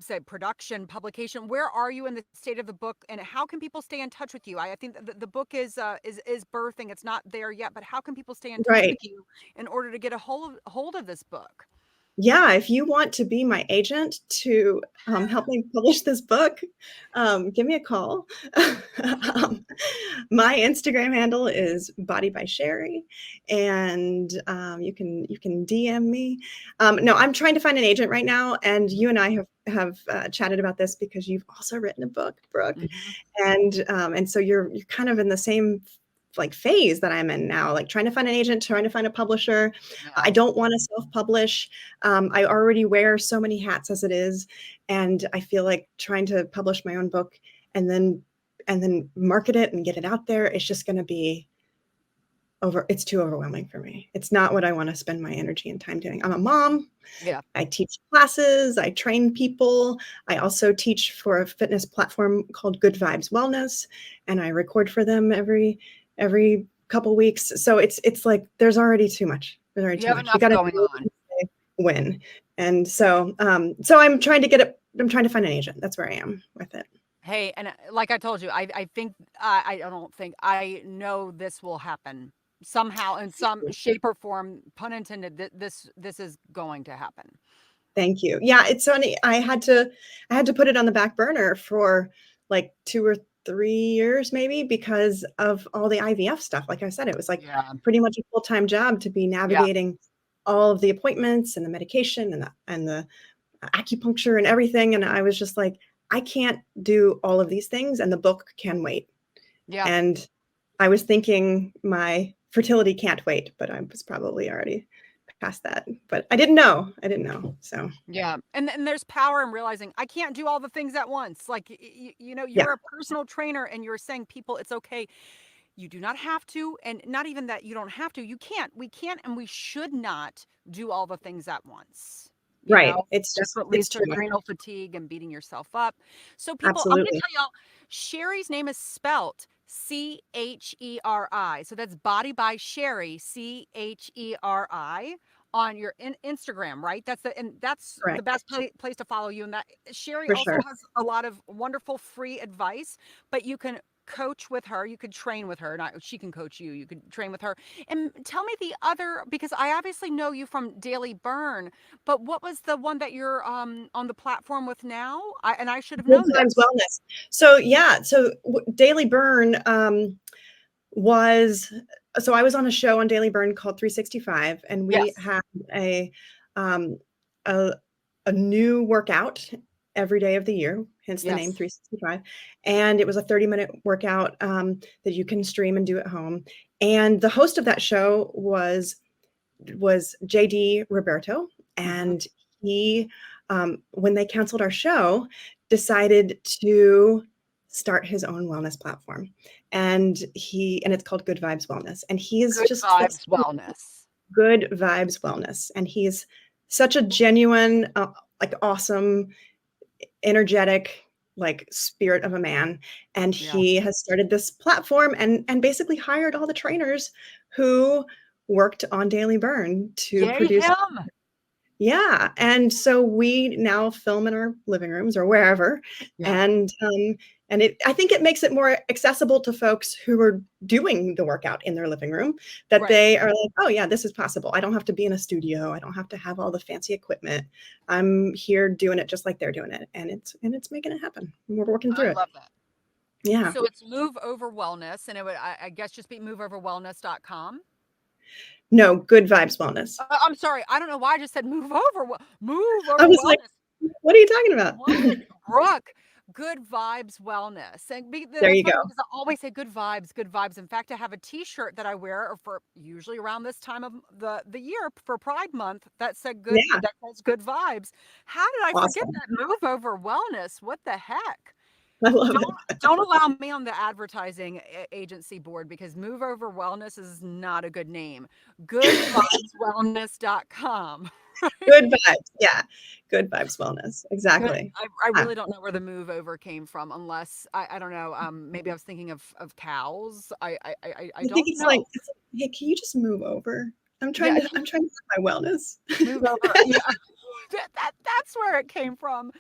say production publication? Where are you in the state of the book, and how can people stay in touch with you? I think that the book is birthing. It's not there yet, but how can people stay in touch Right. with you in order to get a hold of this book? Yeah, if you want to be my agent to help me publish this book, give me a call. um, my Instagram handle is Body by Cheri, and you can DM me. No, I'm trying to find an agent right now, and you and I have chatted about this because you've also written a book, Brooke, Hmm. and so you're kind of in the same like phase that I'm in now, like trying to find an agent, trying to find a publisher. I Yeah. don't want to self-publish. I already wear so many hats as it is, and I feel like trying to publish my own book and then market it and get it out there, it's just going to be it's too overwhelming for me. It's not what I want to spend my energy and time doing. I'm a mom. Yeah. I teach classes, I train people. I also teach for a fitness platform called Good Vibes Wellness, and I record for them every couple weeks. So it's like there's already too much. There's already You too have much. We enough got to going on. win. And so I'm trying to get it. I'm trying to find an agent. That's where I am with it. Hey, and like I told you, I think I don't think I know this will happen somehow in some shape or form. Pun intended. This is going to happen. Thank you. Yeah, it's funny. I had to put it on the back burner for like 2 or 3 years maybe because of all the IVF stuff. Like I said, it was like Yeah. pretty much a full-time job to be Yeah. navigating all of the appointments and the medication and the acupuncture and everything. And I was just like, I can't do all of these things, and the book can wait. Yeah. And I was thinking my fertility can't wait, but I was probably already past that. But I didn't know. I didn't know. So Yeah. And there's power in realizing I can't do all the things at once. Like yeah, you're a personal trainer and you're saying people it's okay. You do not have to, and not even that you don't have to. You can't. We can't and we should not do all the things at once. You right. know, It's that's just what leads it's to too much. adrenal fatigue and beating yourself up. So people, I'm going to Absolutely. tell y'all, Sherry's name is spelt Cheri. So that's Body by Cheri, Cheri on your Instagram, right? That's the Correct. best place to follow you. And that Sherry For also sure. has a lot of wonderful free advice, but you can coach with her, you could train with her, not she can coach you, you could train with her. And tell me the other, because I obviously know you from Daily Burn, but what was the one that you're on the platform with now? I should have Good known Times this. Wellness. So yeah, so Daily Burn was so I was on a show on Daily Burn called 365, and we Yes. had a um a, a new workout every day of the year, hence the name Yes. 365. And it was a 30-minute workout that you can stream and do at home. And the host of that show was was JD Roberto, and he, when they canceled our show, decided to start his own wellness platform, and it's called Good Vibes Wellness, and he is Good just Vibes Wellness. Good Vibes Wellness, and he is such a genuine, like awesome, energetic, like spirit of a man, and he has started this platform and basically hired all the trainers who worked on Daily Burn to Yay produce. him. Yeah, and so we now film in our living rooms or wherever, and I think it makes it more accessible to folks who are doing the workout in their living room, that they are like, oh yeah, this is possible. I don't have to be in a studio. I don't have to have all the fancy equipment. I'm here doing it just like they're doing it, and it's making it happen. We're working through I it. love that. Yeah. So it's Move Over Wellness, and it would, I guess, just be moveoverwellness.com. No, Good Vibes Wellness. I'm sorry. I don't know why I just said Move Over I was Wellness. like, what are you talking about? What? Brooke, Good Vibes Wellness. And There you funny go. because I always say good vibes, good vibes. In fact, I have a T-shirt that I wear for usually around this time of the year for Pride Month that said good, Yeah. that says good vibes. How did I forget Awesome. that? Move Over Wellness. What the heck? I love it. Don't allow me on the advertising agency board, because Move Over Wellness is not a good name. Goodvibeswellness.com. Good vibes. Yeah. Good Vibes Wellness. Exactly. I really don't know where the move over came from, unless I don't know. Maybe I was thinking of cows. I I think don't it's like, know. hey, can you just move over? Yeah, I'm trying to have my wellness. move over. Yeah. That's where it came from.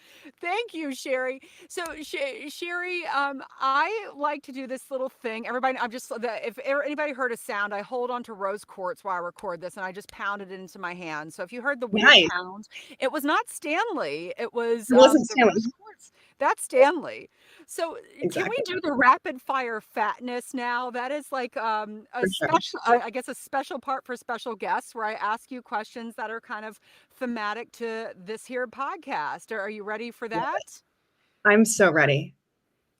Thank you, Cheri. So, Cheri, I like to do this little thing. Everybody, if anybody heard a sound, I hold on to rose quartz while I record this, and I just pounded it into my hand. So, if you heard the weird Nice. pound, it was not Stanley. It was It wasn't the Stanley. rose quartz. That's Stanley. So, can we Exactly. do the rapid fire fatness now? That is like a For sure. special, I guess, a special part for special guests, where I ask you questions that are kind of thematic to this here podcast. Are you ready for that? I'm so ready.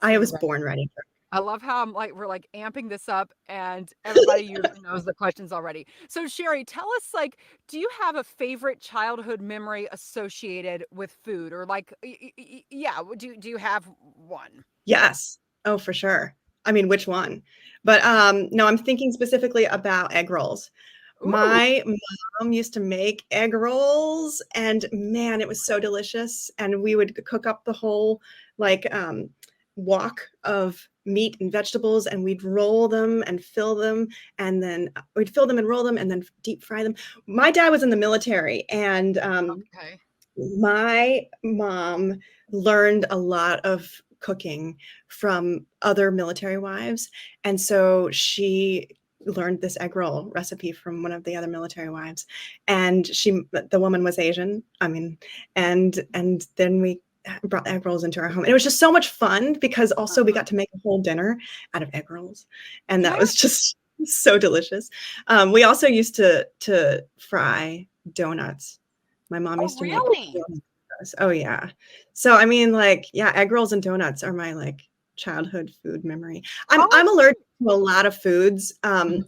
So I you're was ready. born ready. I love how we're like amping this up, and everybody usually knows the questions already. So Cheri, tell us, like, do you have a favorite childhood memory associated with food, or like, yeah, do you have one? Yes. Oh, for sure. I mean, which one? But no, I'm thinking specifically about egg rolls. Ooh, My mom used to make egg rolls, and man, it was so delicious. And we would cook up the whole like wok of meat and vegetables, and we'd roll them and fill them, and then we'd fill them and roll them and then deep fry them. My dad was in the military, and okay. my mom learned a lot of cooking from other military wives, and so she learned this egg roll recipe from one of the other military wives, and the woman was Asian, I mean, and then we brought egg rolls into our home, and it was just so much fun because also we got to make a whole dinner out of egg rolls, and that Yeah. was just so delicious. We also used to fry donuts. My mom Oh, used to make really? donuts. Oh yeah. So I mean, like, yeah, egg rolls and donuts are my like childhood food memory. I'm Oh, I'm allergic to a lot of foods. And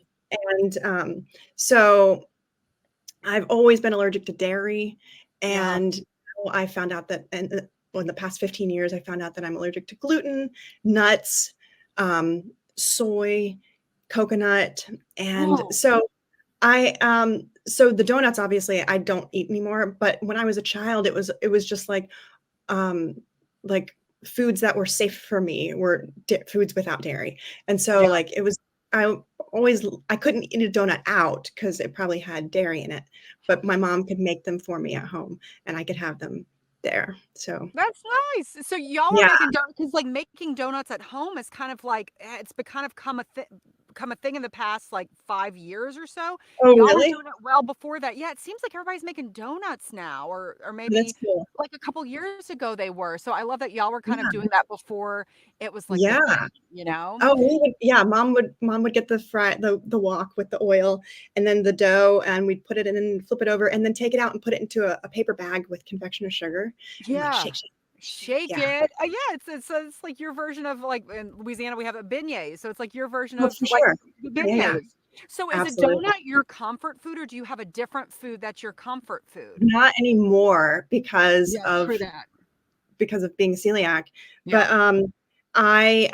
so I've always been allergic to dairy. yeah. And I found out that in the past 15 years, I found out that I'm allergic to gluten, nuts, soy, coconut. And Whoa. so the donuts, obviously I don't eat anymore, but when I was a child, it was just um like foods that were safe for me were foods without dairy. And so Yeah. like it was I I couldn't eat a donut out because it probably had dairy in it, but my mom could make them for me at home and I could have them there. So That's nice. So y'all were yeah. making donuts, because like making donuts at home is kind of like, it's kind of come a thing in the past like 5 years or so. Oh, Y'all were really? doing it well before that. Yeah, it seems like everybody's making donuts now, or maybe That's cool. like a couple years ago they were. So I love that y'all were kind of Yeah. doing that before it was like the Yeah. thing, you know? Oh, mom would get the wok with the oil and then the dough, and we'd put it in and flip it over and then take it out and put it into a paper bag with confectioner sugar and like Yeah. shake, shake, shake. Shake Yeah. it. Yeah, it's like your version of, like, in Louisiana we have a beignet. So it's like your version Oh, of for like sure. the Yeah, yeah. beignets. So is a Absolutely. donut your comfort food, or do you have a different food that's your comfort food? Not anymore Yeah, true that. because of being celiac. Yeah. But I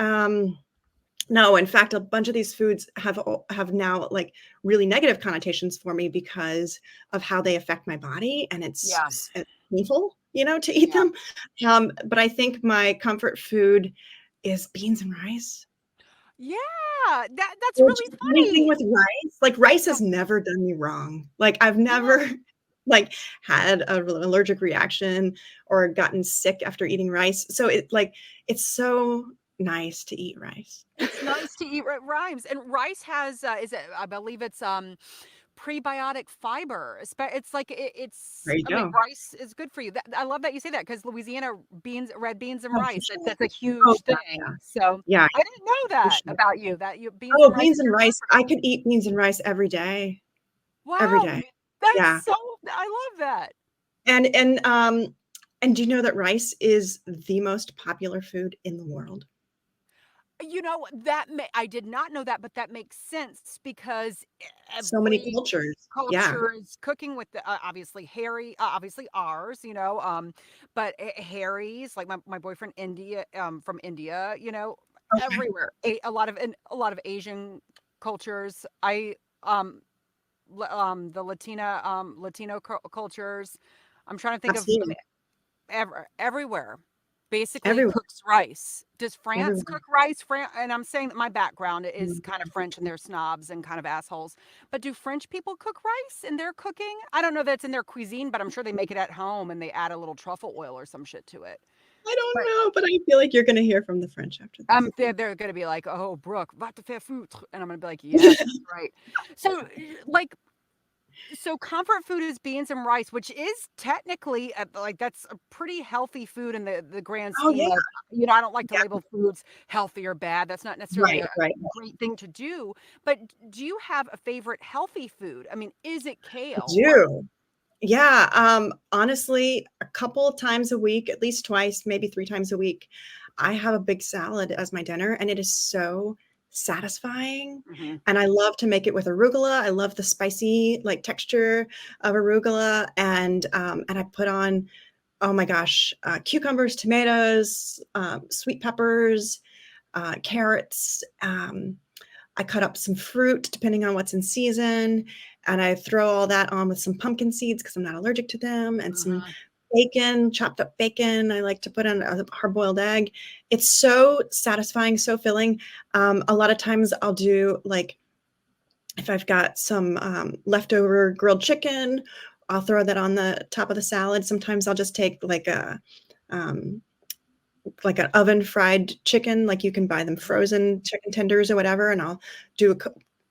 no, in fact, a bunch of these foods have now like really negative connotations for me because of how they affect my body, and Yeah. it's painful, to eat Yeah. them. But I think my comfort food is beans and rice. Yeah. That's Which really anything funny. with rice, like rice Yeah. has never done me wrong. Like I've Yeah. never like had an allergic reaction or gotten sick after eating rice. So it's so nice to eat rice. It's nice to eat rhymes. And rice has is it I believe it's prebiotic fiber. It's like it's There you I mean go. rice is good for you. I love that you say that because Louisiana red beans and Oh, for rice sure. that's a Oh, huge yeah, thing. yeah. So Yeah, I didn't know for that sure. about you that you beans Oh, and rice beans is and your rice. comfort I food. could eat beans and rice every day. Every Wow, day. that's Yeah. so I love that. And and um and do you know that rice is the most popular food in the world? You know, I did not know that, but that makes sense because So many every cultures. Yeah. culture is cooking with the obviously obviously ours, but Harry's like my boyfriend India from India, Okay. everywhere. A lot of Asian cultures. I the Latino cultures. I'm trying to think of I Absolutely. mean, everywhere basically Everywhere. cooks rice. Does France Everywhere. cook rice? And I'm saying that my background is Mm. kind of French and they're snobs and kind of assholes. But do French people cook rice in their cooking? I don't know that it's in their cuisine, but I'm sure they make it at home and they add a little truffle oil or some shit to it. I don't But know, but I feel like you're gonna hear from the French after this. they're going to be like, "Oh, Brooke, va te faire foutre," and I'm going to be like, "Yes, that's right." So, like, comfort food is beans and rice, which is technically like that's a pretty healthy food in the grand Oh, scheme yeah. of, I don't like to Yeah. label foods healthy or bad. That's not necessarily Right, a right. great thing to do. But do you have a favorite healthy food? I mean, is it I kale or do. Yeah, honestly, a couple of times a week, at least twice, maybe 3 times a week, I have a big salad as my dinner, and it is so satisfying, Mhm. and I love to make it with arugula. I love the spicy, like, texture of arugula, and I put on, oh my gosh, cucumbers, tomatoes, sweet peppers, carrots, I cut up some fruit depending on what's in season, and I throw all that on with some pumpkin seeds because I'm not allergic to them, and some Mhm. bacon, chopped up bacon. I like to put on a hard-boiled egg. It's so satisfying, so filling. A lot of times I'll do like if I've got some leftover grilled chicken, I'll throw that on the top of the salad. Sometimes I'll just take um, like an oven fried chicken, like you can buy them Mhm. frozen chicken tenders or whatever, and I'll do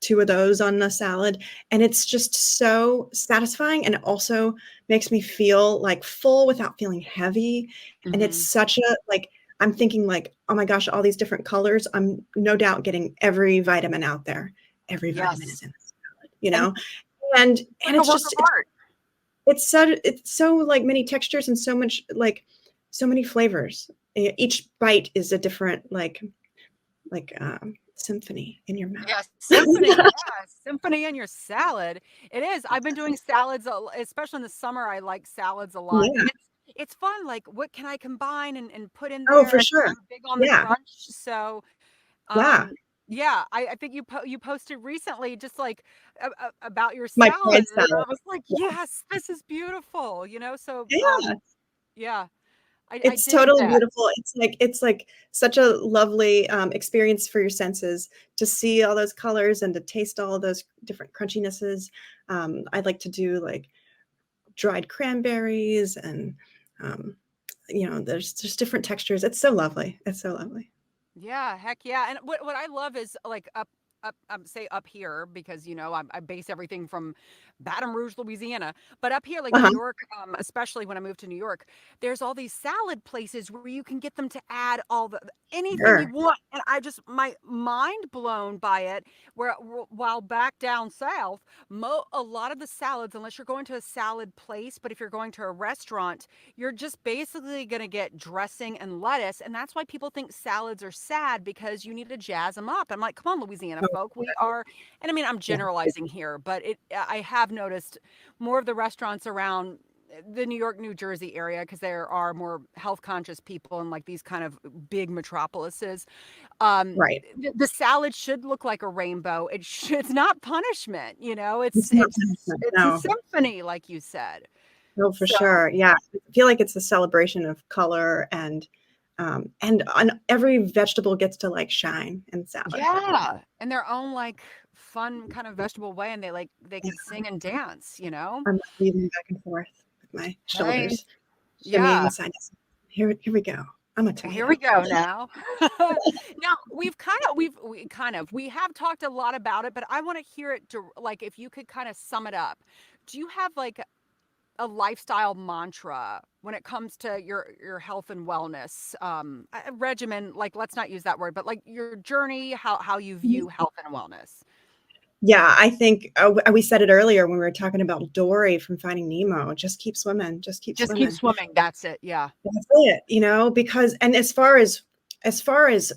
two of those on the salad, and it's just so satisfying, and it also makes me feel like full without feeling heavy, and it's Mhm. such a like I'm thinking like, oh my gosh, all these different colors. I'm no doubt getting every vitamin out there. Every vitamin is Yes. in the salad, you And know, and it's and like a it's work of just art. it's so like many textures and so much like so many flavors. Each bite is a different symphony in your mouth. Yes, symphony. Yeah, symphony in your salad. It is. I've been doing salads, especially in the summer. I like salads a lot, Yeah. and it's fun. Like, what can I combine and put in Oh, there? for And sure. I'm big on the Yeah. crunch, so Yeah. yeah. I think you posted recently just like about your My salad, fried and I salad. was like, Yeah. yes, this is beautiful. So Yeah. yeah, I It's dig totally that. beautiful. It's like such a lovely, experience for your senses to see all those colors and to taste all those different crunchinesses. I like to do, like, dried cranberries and, um, there's just different textures. It's so lovely. It's so lovely. Yeah, heck yeah. And what I love is like say up here because I base everything from Baton Rouge, Louisiana. But up here, like New Uh-huh. York, especially when I moved to New York, there's all these salad places where you can get them to add all the anything you Sure. want. And I just my mind blown by it. Where while back down south, a lot of the salads, unless you're going to a salad place, but if you're going to a restaurant, you're just basically going to get dressing and lettuce. And that's why people think salads are sad because you need to jazz them up. I'm like, come on, Louisiana, folk we are. And I mean, I'm Yeah. generalizing here, but I have noticed more of the restaurants around the New York, New Jersey area, because there are more health conscious people in like these kind of big metropolises. Um, Right. the salad should look like a rainbow. It's not punishment, you know. It's not punishment. It's a No. symphony, like you said. No, for So sure. Yeah. I feel like it's a celebration of color and on every vegetable gets to like shine in salad. yeah, in their own like fun kind of vegetable way, and they Yeah. can sing and dance, you know. I'm like weaving back and forth with my Right. shoulders, Yeah. shimmying side to side. Here we go. I'm a Here tomato. we go now. Now we have talked a lot about it, but I want to hear it like if you could kind of sum it up. Do you have like a lifestyle mantra when it comes to your health and wellness regimen? Like, let's not use that word, but like your journey, how you view health and wellness. Yeah, I think we said it earlier when we were talking about Dory from Finding Nemo. Just keep swimming. Just keep Just keep swimming. swimming. That's it. Yeah. That's it, because and as far as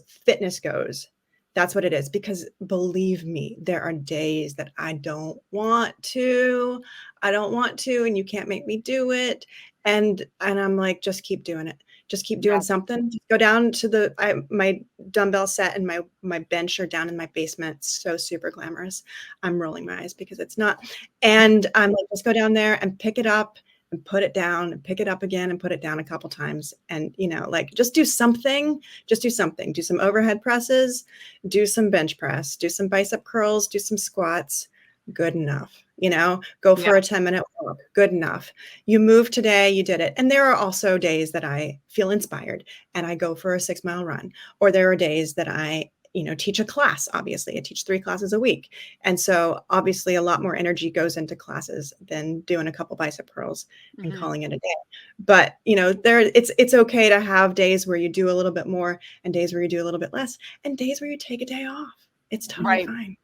fitness goes, that's what it is. Because believe me, there are days that I don't want to. I don't want to, and you can't make me do it. And I'm like, just keep doing it. Just keep doing Yeah. something. Just go down to my dumbbell set and my bench are down in my basement. So super glamorous. I'm rolling my eyes because it's not. And I'm like, just go down there and pick it up and put it down and pick it up again and put it down a couple times. And, like just do something, do some overhead presses, do some bench press, do some bicep curls, do some squats. Good enough. Go Yeah. for a 10-minute walk. Good enough. You moved today, you did it. And there are also days that I feel inspired and I go for a 6-mile run, or there are days that I teach a class. Obviously, I teach 3 classes a week. And so obviously a lot more energy goes into classes than doing a couple bicep curls and Hmm. calling it a day. But, it's okay to have days where you do a little bit more and days where you do a little bit less and days where you take a day off. It's totally Right. fine.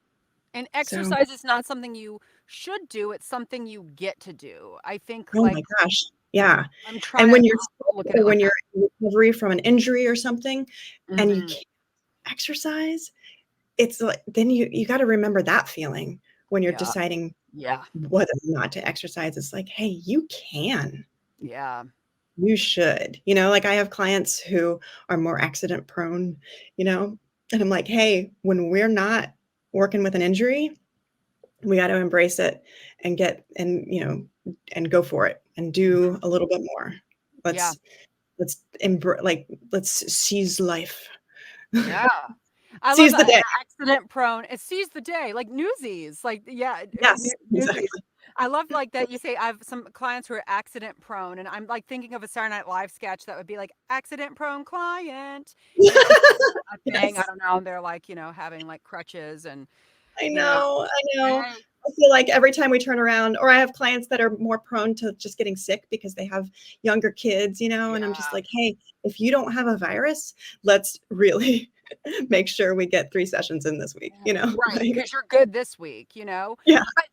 And So, exercise is not something you should do. It's something you get to do. I think oh my like gosh. Yeah. I'm trying And to when you're look sick at or it like when you're that. in recovery from an injury or something and you Hmm. can't exercise, it's like then you got to remember that feeling when you're Yeah. deciding Yeah. whether or not to exercise. It's like, hey, you can, Yeah. you should, like I have clients who are more accident prone, and I'm like, hey, when we're not working with an injury, we got to embrace it and and go for it and do Mhm. a little bit more. Yeah. Let's seize life. Yeah. I love Seize the that day. accident prone. It sees the day, like Newsies. Like, yeah, Yes, Newsies. exactly. I love like that you say I have some clients who are accident prone, and I'm like thinking of a Saturday Night Live sketch that would be like accident prone client, and it's just a thing. I Yes. don't know. And they're like, having like crutches and I you know, know, I know. hey, I feel like every time we turn around, or I have clients that are more prone to just getting sick because they have younger kids, and I'm just yeah, like, hey, if you don't have a virus, let's really make sure we get 3 sessions in this week, yeah, right, Like, because you're good this week. yeah, But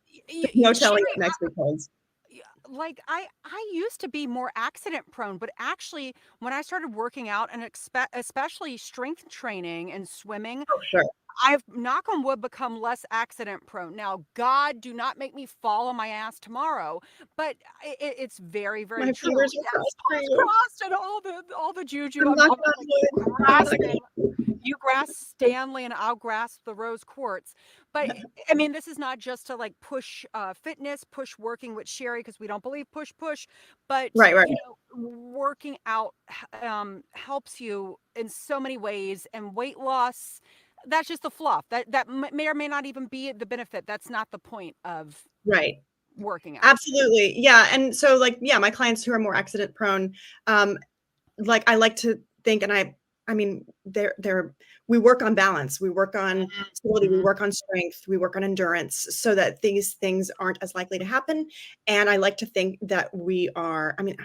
no telling Sherry, what next week holds. yeah, like I used to be more accident prone, but actually when I started working out and especially strength training and swimming, Oh, sure. I've, knock on wood, become less accident prone. Now, God, do not make me fall on my ass tomorrow, but it's very, very My true. fingers are Yes, crossed for palms you. crossed and all the juju. I'm I'm knocking almost on like wood. I'm knocking grasping. You grasp Stanley and I'll grasp the rose quartz. But I mean, this is not just to like push fitness, push working with Cheri, because we don't believe push, push, but Right. working out helps you in so many ways, and weight loss, that's just the fluff. That may or may not even be the benefit. That's not the point of Right. working out. Absolutely. Yeah. And so like, yeah, my clients who are more accident prone, like I like to think, and I mean, we work on balance, we work on stability, we Mhm. work on strength, we work on endurance so that these things aren't as likely to happen. And I like to think that I mean,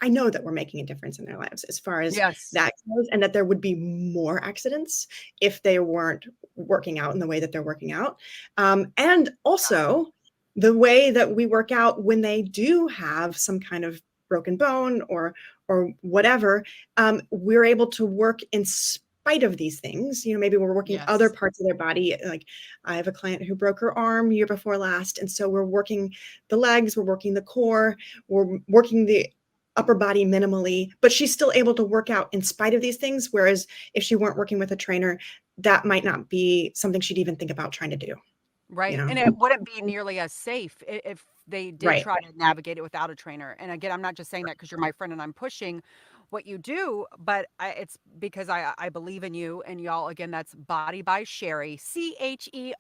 I know that we're making a difference in their lives as far as Yes. that goes, and that there would be more accidents if they weren't working out in the way that they're working out. And also the way that we work out when they do have some kind of broken bone or whatever, we're able to work in spite of these things. Maybe we're working other Yes. parts of their body. Like I have a client who broke her arm year before last. And so we're working the legs, we're working the core, we're working the upper body minimally, but she's still able to work out in spite of these things. Whereas if she weren't working with a trainer, that might not be something she'd even think about trying to do, you Right. know? And it wouldn't be nearly as safe if they did Right. try to navigate it without a trainer. And again, I'm not just saying that because you're my friend and I'm pushing what you do, but it's because I believe in you and y'all. Again, that's Body by Cheri, Cheri.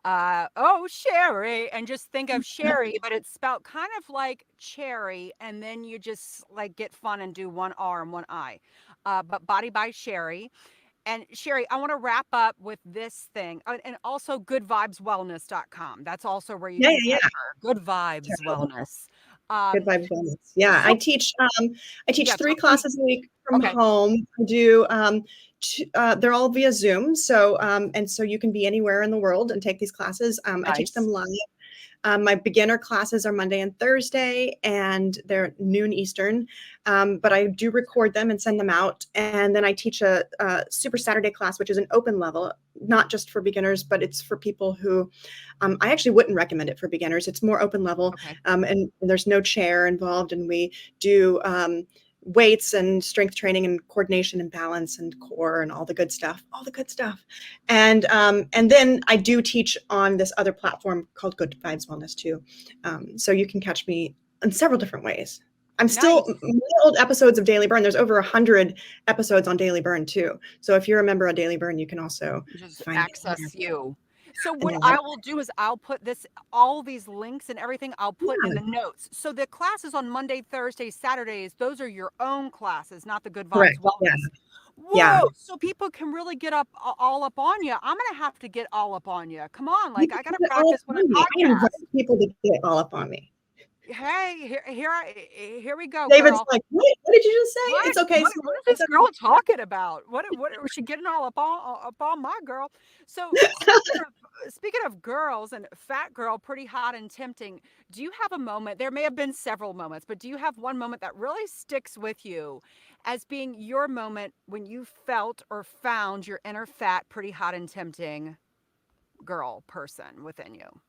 Oh, Cheri. And just think of Sherry, but it's spelled kind of like cherry. And then you just like get fun and do one R and one I. But Body by Cheri. And Cheri, I want to wrap up with this thing. And also goodvibeswellness.com. That's also where you Yeah, can yeah, catch her. Good Vibes yeah. Wellness. Good Um, vibes wellness. Yeah, so I teach yeah, 3 please. classes a week from Okay. home. I do they're all via Zoom, so and so you can be anywhere in the world and take these classes. I teach them Nice. live. My beginner classes are Monday and Thursday, and they're noon Eastern. But I do record them and send them out. And then I teach a Super Saturday class, which is an open level, not just for beginners, but it's for people who I actually wouldn't recommend it for beginners. It's more open level, Okay. and there's no chair involved. And we do weights and strength training and coordination and balance and core and all the good stuff, and then I do teach on this other platform called Good Vibes Wellness too. So you can catch me in several different ways. I'm still Nice. old episodes of Daily Burn. There's over 100 episodes on Daily Burn too. So if you're a member of Daily Burn, you can also Just find it there. access you. So And what then, I will do is I'll put this, all these links and everything I'll put in yeah, the notes. So the classes on Monday, Thursday, Saturdays, those are your own classes, not the Good Vibes correct. Yeah, Wellness. yeah. Whoa! So people can really get up all up on you. I'm gonna have to get all up on you. Come on, You like can I gotta get all up practice what I on me. I invite podcast. people to get all up on me. Hey, here we go, David's girl. like, what did you just say? What? It's okay. What is It's this girl talking about? What was she getting all up on my girl? So speaking of girls and fat girl, pretty hot and tempting, do you have a moment? There may have been several moments, but do you have one moment that really sticks with you as being your moment when you felt or found your inner fat, pretty hot and tempting girl person within you?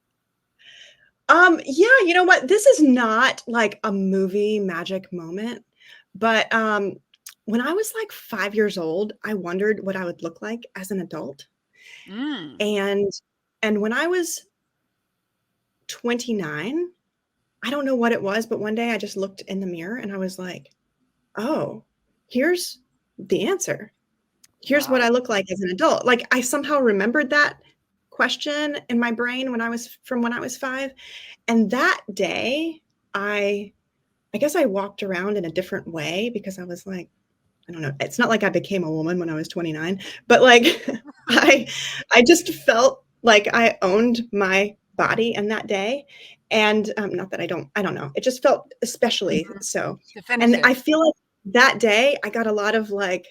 Yeah, you know what? This is not like a movie magic moment, but when I was like 5 years old, I wondered what I would look like as an adult. Mm. And when I was 29, I don't know what it was, but one day I just looked in the mirror and I was like, oh, here's the answer. Here's what Wow. I look like as an adult. Like I somehow remembered that question in my brain when I was 5. And that day, I I guess I walked around in a different way because I was like, I don't know. It's not like I became a woman when I was 29, but like I I just felt like I owned my body in that day. And not that I don't know. It just felt especially Mhm. so. And Definitive. I feel like that day I got a lot of like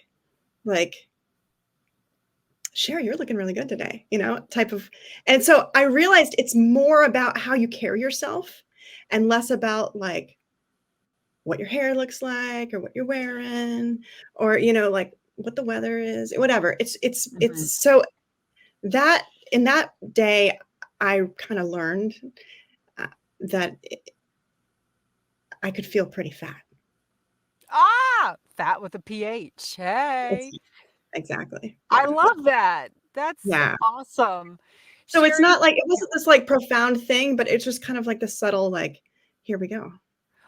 Sherry, you're looking really good today, type of. And so I realized it's more about how you carry yourself and less about like what your hair looks like or what you're wearing or like what the weather is, whatever. It's Mhm. so that in that day I kind of learned uh, that I could feel pretty fat. Fat with a PH. It's Hey. exactly. I Yeah. love that. That's Yeah. awesome. So it's Cheri, not like it wasn't this like profound thing, but it's just kind of like the subtle like here we go.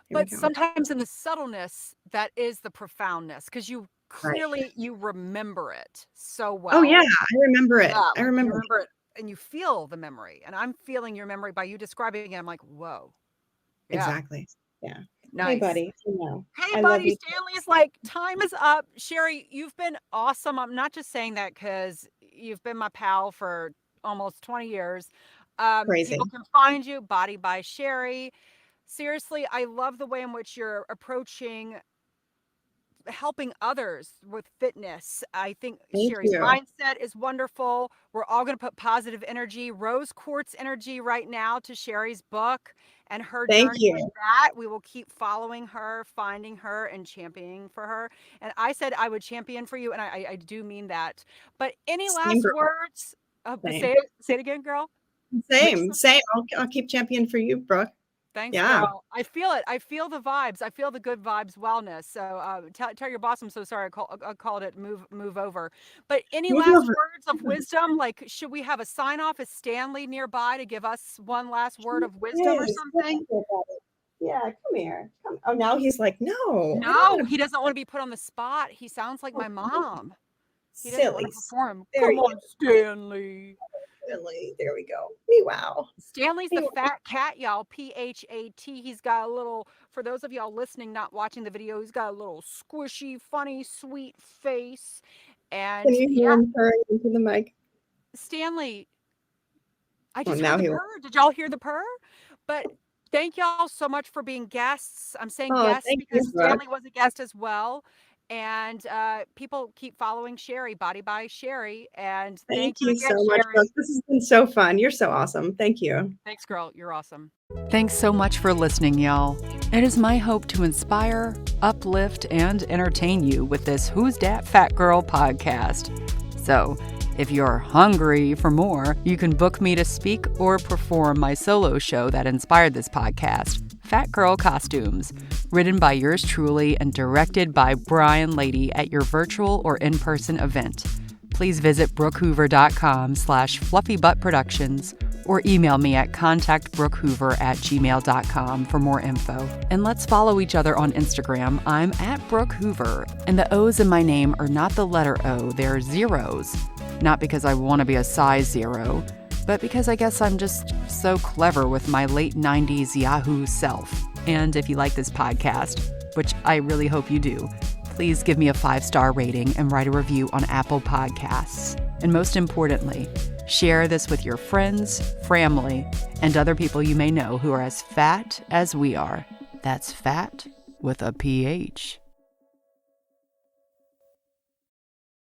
Here we but go. sometimes in the subtleness, that is the profoundness because Right. you remember it so Oh, yeah, well. I remember it. Yeah, I like you remember it. remember it and you feel the memory. And I'm feeling your memory by you describing it. I'm like, whoa. Yeah, Exactly. Yeah. Hey, nice. buddy. Hey, I love buddy, you. Stanley's like, time is up. Cheri, you've been awesome. I'm not just saying that because you've been my pal for almost 20 years. People Crazy. can find you, Body by Cheri. Seriously, I love the way in which you're approaching helping others with fitness. I think Thank Cheri's you. mindset is wonderful. We're all going to put positive energy, rose quartz energy right now to Cheri's book and her Thank journey with you. that. We will keep following her, finding her, and championing for her. And I said I would champion for you, and I do mean that. But any Same last girl. words? Same. Say it again, girl. Same. Same. I'll keep champion for you, Brooke. Thanks, Yeah. girl. I feel it. I feel the vibes. I feel the good vibes wellness. So tell your boss I'm so sorry. I called it move over. But any Move last over. words of wisdom? Like, should we have a sign off? Is Stanley nearby to give us one last word of wisdom or Yes. something? Yeah, come here. Come. Oh, now he's like, no, I don't No, want he doesn't want to be put on the spot. He sounds like to. my mom. He doesn't want Silly. to perform. There Come you on, Stanley. go. Silly. There we go. Meow. Stanley's the Meow. fat cat, y'all. Phat. He's got a little, for those of y'all listening, not watching the video, he's got a little squishy, funny, sweet face. Can And you hear yeah, him purring into the mic? Stanley, I Oh, just heard now the he will. purr. Did y'all hear the purr? But thank y'all so much for being guests. I'm saying Oh, guests thank you, because Brooke. Stanley was a guest as well. And people keep following Cheri, Body by Cheri. And Thank thank you you again, so much, Brooke. Cheri. This has been so fun. You're so awesome. Thank you. Thanks, girl. You're awesome. Thanks so much for listening, y'all. It is my hope to inspire, uplift, and entertain you with this Who's Dat Fat Girl podcast. So, if you're hungry for more, you can book me to speak or perform my solo show that inspired this podcast, Fat Girl Costumes, written by yours truly and directed by Brian Lady at your virtual or in-person event. Please visit brookehoover.com/fluffybuttproductions or email me at contactbrookhoover@gmail.com for more info. And let's follow each other on Instagram. I'm at Brooke Hoover, and the O's in my name are not the letter O, they're zeros. Not because I want to be a size 0, but because I guess I'm just so clever with my late 90s Yahoo self. And if you like this podcast, which I really hope you do, please give me a 5-star rating and write a review on Apple Podcasts. And most importantly, share this with your friends, family, and other people you may know who are as fat as we are. That's fat with a PH.